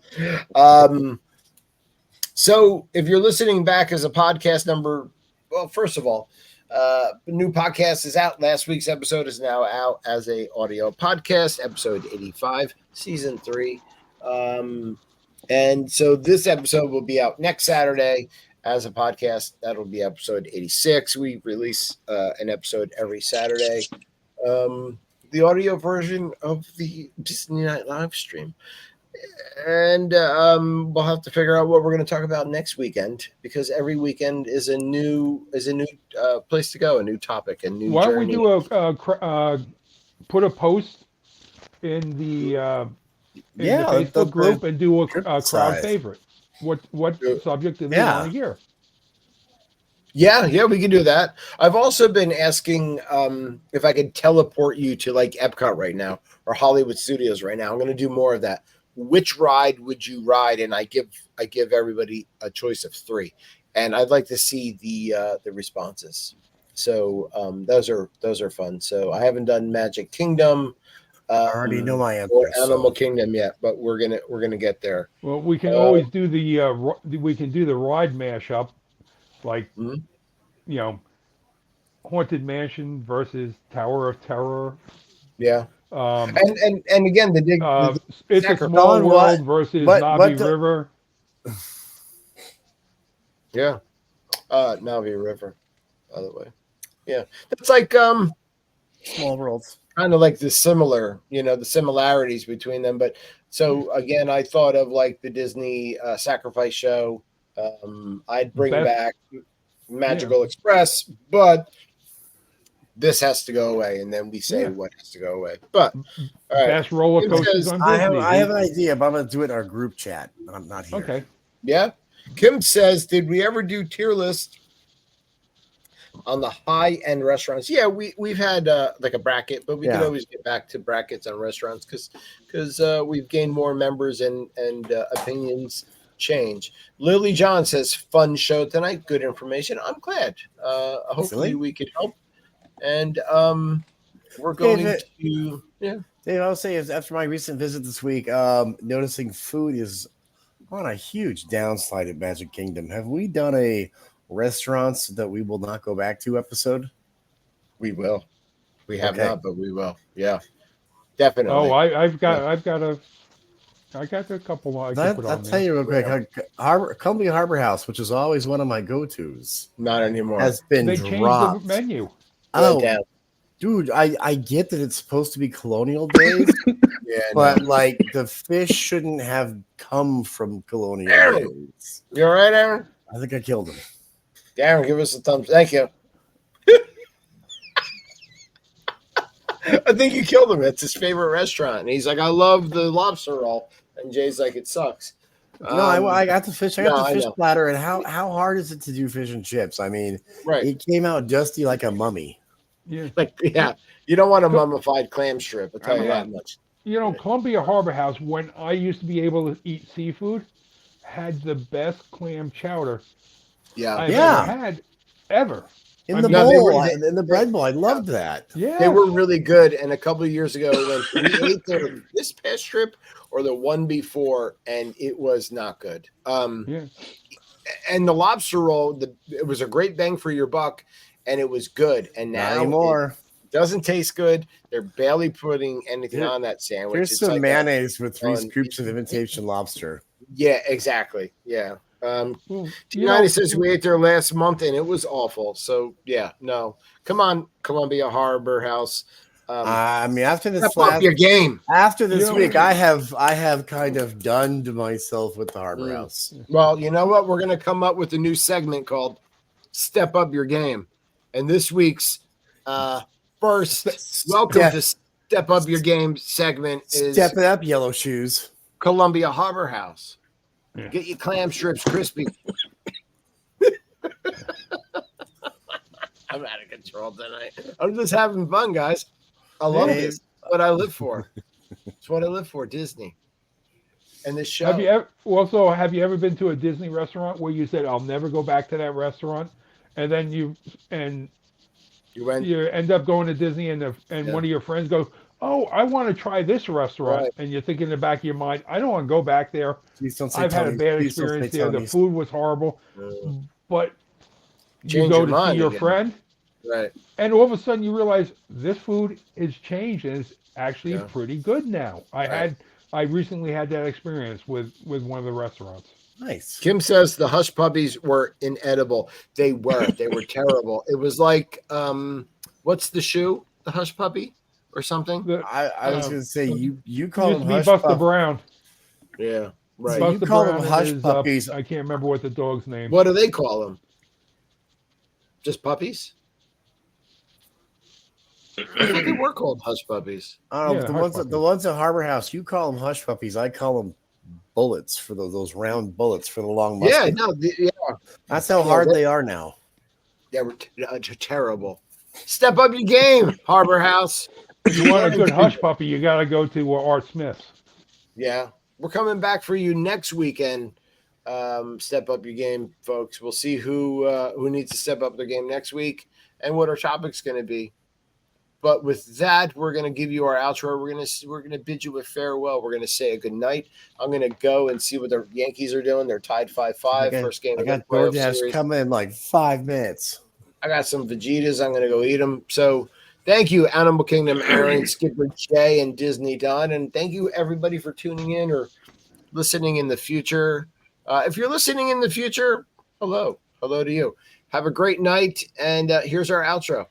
So if you're listening back as a podcast number, well, first of all, the new podcast is out. Last week's episode is now out as a audio podcast, episode 85, season 3. And so this episode will be out next Saturday as a podcast. That'll be episode 86. We release an episode every Saturday. The audio version of the Disney Night live stream. And we'll have to figure out what we're going to talk about next weekend, because every weekend is a new place to go, a new topic, a new Why journey. don't we do put a post in the Facebook group and do a crowd favorite? What subject do they want to hear? Yeah, we can do that. I've also been asking if I could teleport you to like Epcot right now or Hollywood Studios right now. I'm going to do more of that. Which ride would you ride? And I give everybody a choice of 3, and I'd like to see the responses. So those are fun. So I haven't done Magic Kingdom. I already know my answer. Or Animal Kingdom yet, but we're gonna get there. Well, we can always do the ride mashup, like Haunted Mansion versus Tower of Terror. Yeah. And again, It's a Small World versus Navi River. Yeah. Navi River, by the way. Yeah. That's like Small Worlds. Kind of like the similarities between them. But so again, I thought of like the Disney Sacrifice Show. I'd bring back Magical Express, but this has to go away, and then we say what has to go away. But all right. Best roller coasters on Disney. I have an idea, but I'm going to do it in our group chat. I'm not here. Okay. Yeah. Kim says, did we ever do tier list on the high-end restaurants? Yeah, we've had like a bracket, but we could always get back to brackets on restaurants because we've gained more members and opinions change. Lily John says, fun show tonight. Good information. I'm glad. Hopefully we could help. And we're going to Dave, I would say after my recent visit this week, noticing food is on a huge downslide at Magic Kingdom. Have we done a restaurants that we will not go back to episode? We will. We have not, but we will. Yeah, definitely. Oh, I've got a couple. I'll tell you real quick. Company Harbor House, which is always one of my go-tos, not anymore. Has been they dropped. Changed the menu. Oh, dude, I get that it's supposed to be colonial days, but like the fish shouldn't have come from colonial days. You all right, Aaron? I think I killed him. Aaron, give us a thumbs. Thank you. I think you killed him. It's his favorite restaurant, and he's like, "I love the lobster roll," and Jay's like, "It sucks." No, I got the fish. I got the fish platter, and how hard is it to do fish and chips? I mean, it came out dusty like a mummy. Yeah, you don't want a mummified clam strip. I'll tell you that much. Columbia Harbor House, when I used to be able to eat seafood, had the best clam chowder I've ever had, ever. In the bowl, in the bread bowl. I loved that. Yeah. They were really good. And a couple of years ago, we ate there this past trip or the one before, and it was not good. And the lobster roll, it was a great bang for your buck, and it was good. And now not anymore. It doesn't taste good. They're barely putting anything on that sandwich. Here's some mayonnaise with 3 scoops of imitation lobster. Yeah, exactly. Yeah. United says we ate there last month and it was awful. So yeah, no. Come on, Columbia Harbor House. After this step up your game. After this week, I have kind of done to myself with the Harbor House. Well, you know what? We're gonna come up with a new segment called Step Up Your Game. And this week's first welcome to Step Up Your Game segment is Step It Up, Yellow Shoes. Columbia Harbor House. Get your clam strips crispy. I'm out of control tonight. I'm just having fun, guys. I love this. What I live for. It's what I live for, Disney. And this show. Have you ever been to a Disney restaurant where you said, I'll never go back to that restaurant? And then you end up going to Disney and one of your friends goes, oh, I want to try this restaurant. Right. And you think in the back of your mind, I don't want to go back there. I've had a bad experience there. The food was horrible. But you go to see your friend. Right. And all of a sudden you realize this food is changed and it's actually pretty good now. I recently had that experience with one of the restaurants. Nice. Kim says the hush puppies were inedible. They were terrible. It was like what's the shoe? The hush puppy? Or something. I was going to say you call them hush Buster Brown. Yeah, right. Buster you call Brown them hush puppies. I can't remember what the dog's name. What do they call them? Just puppies? I think they were called hush puppies. I don't know. The ones at Harbor House, you call them hush puppies. I call them bullets for those round bullets for the long musket. That's how hard they are now. They were terrible. Step up your game, Harbor House. If you want a good hush puppy, you got to go to Art Smith's. Yeah. We're coming back for you next weekend. Step up your game, folks. We'll see who needs to step up their game next week and what our topic's going to be. But with that, we're going to give you our outro. We're going to bid you a farewell. We're going to say a good night. I'm going to go and see what the Yankees are doing. They're tied 5-5. First game. I got DoorDash coming in like 5 minutes. I got some Vegetas. I'm going to go eat them. So thank you, Animal Kingdom, Aaron, Skipper Jay, and Disney Don. And thank you, everybody, for tuning in or listening in the future. If you're listening in the future, hello. Hello to you. Have a great night. And here's our outro.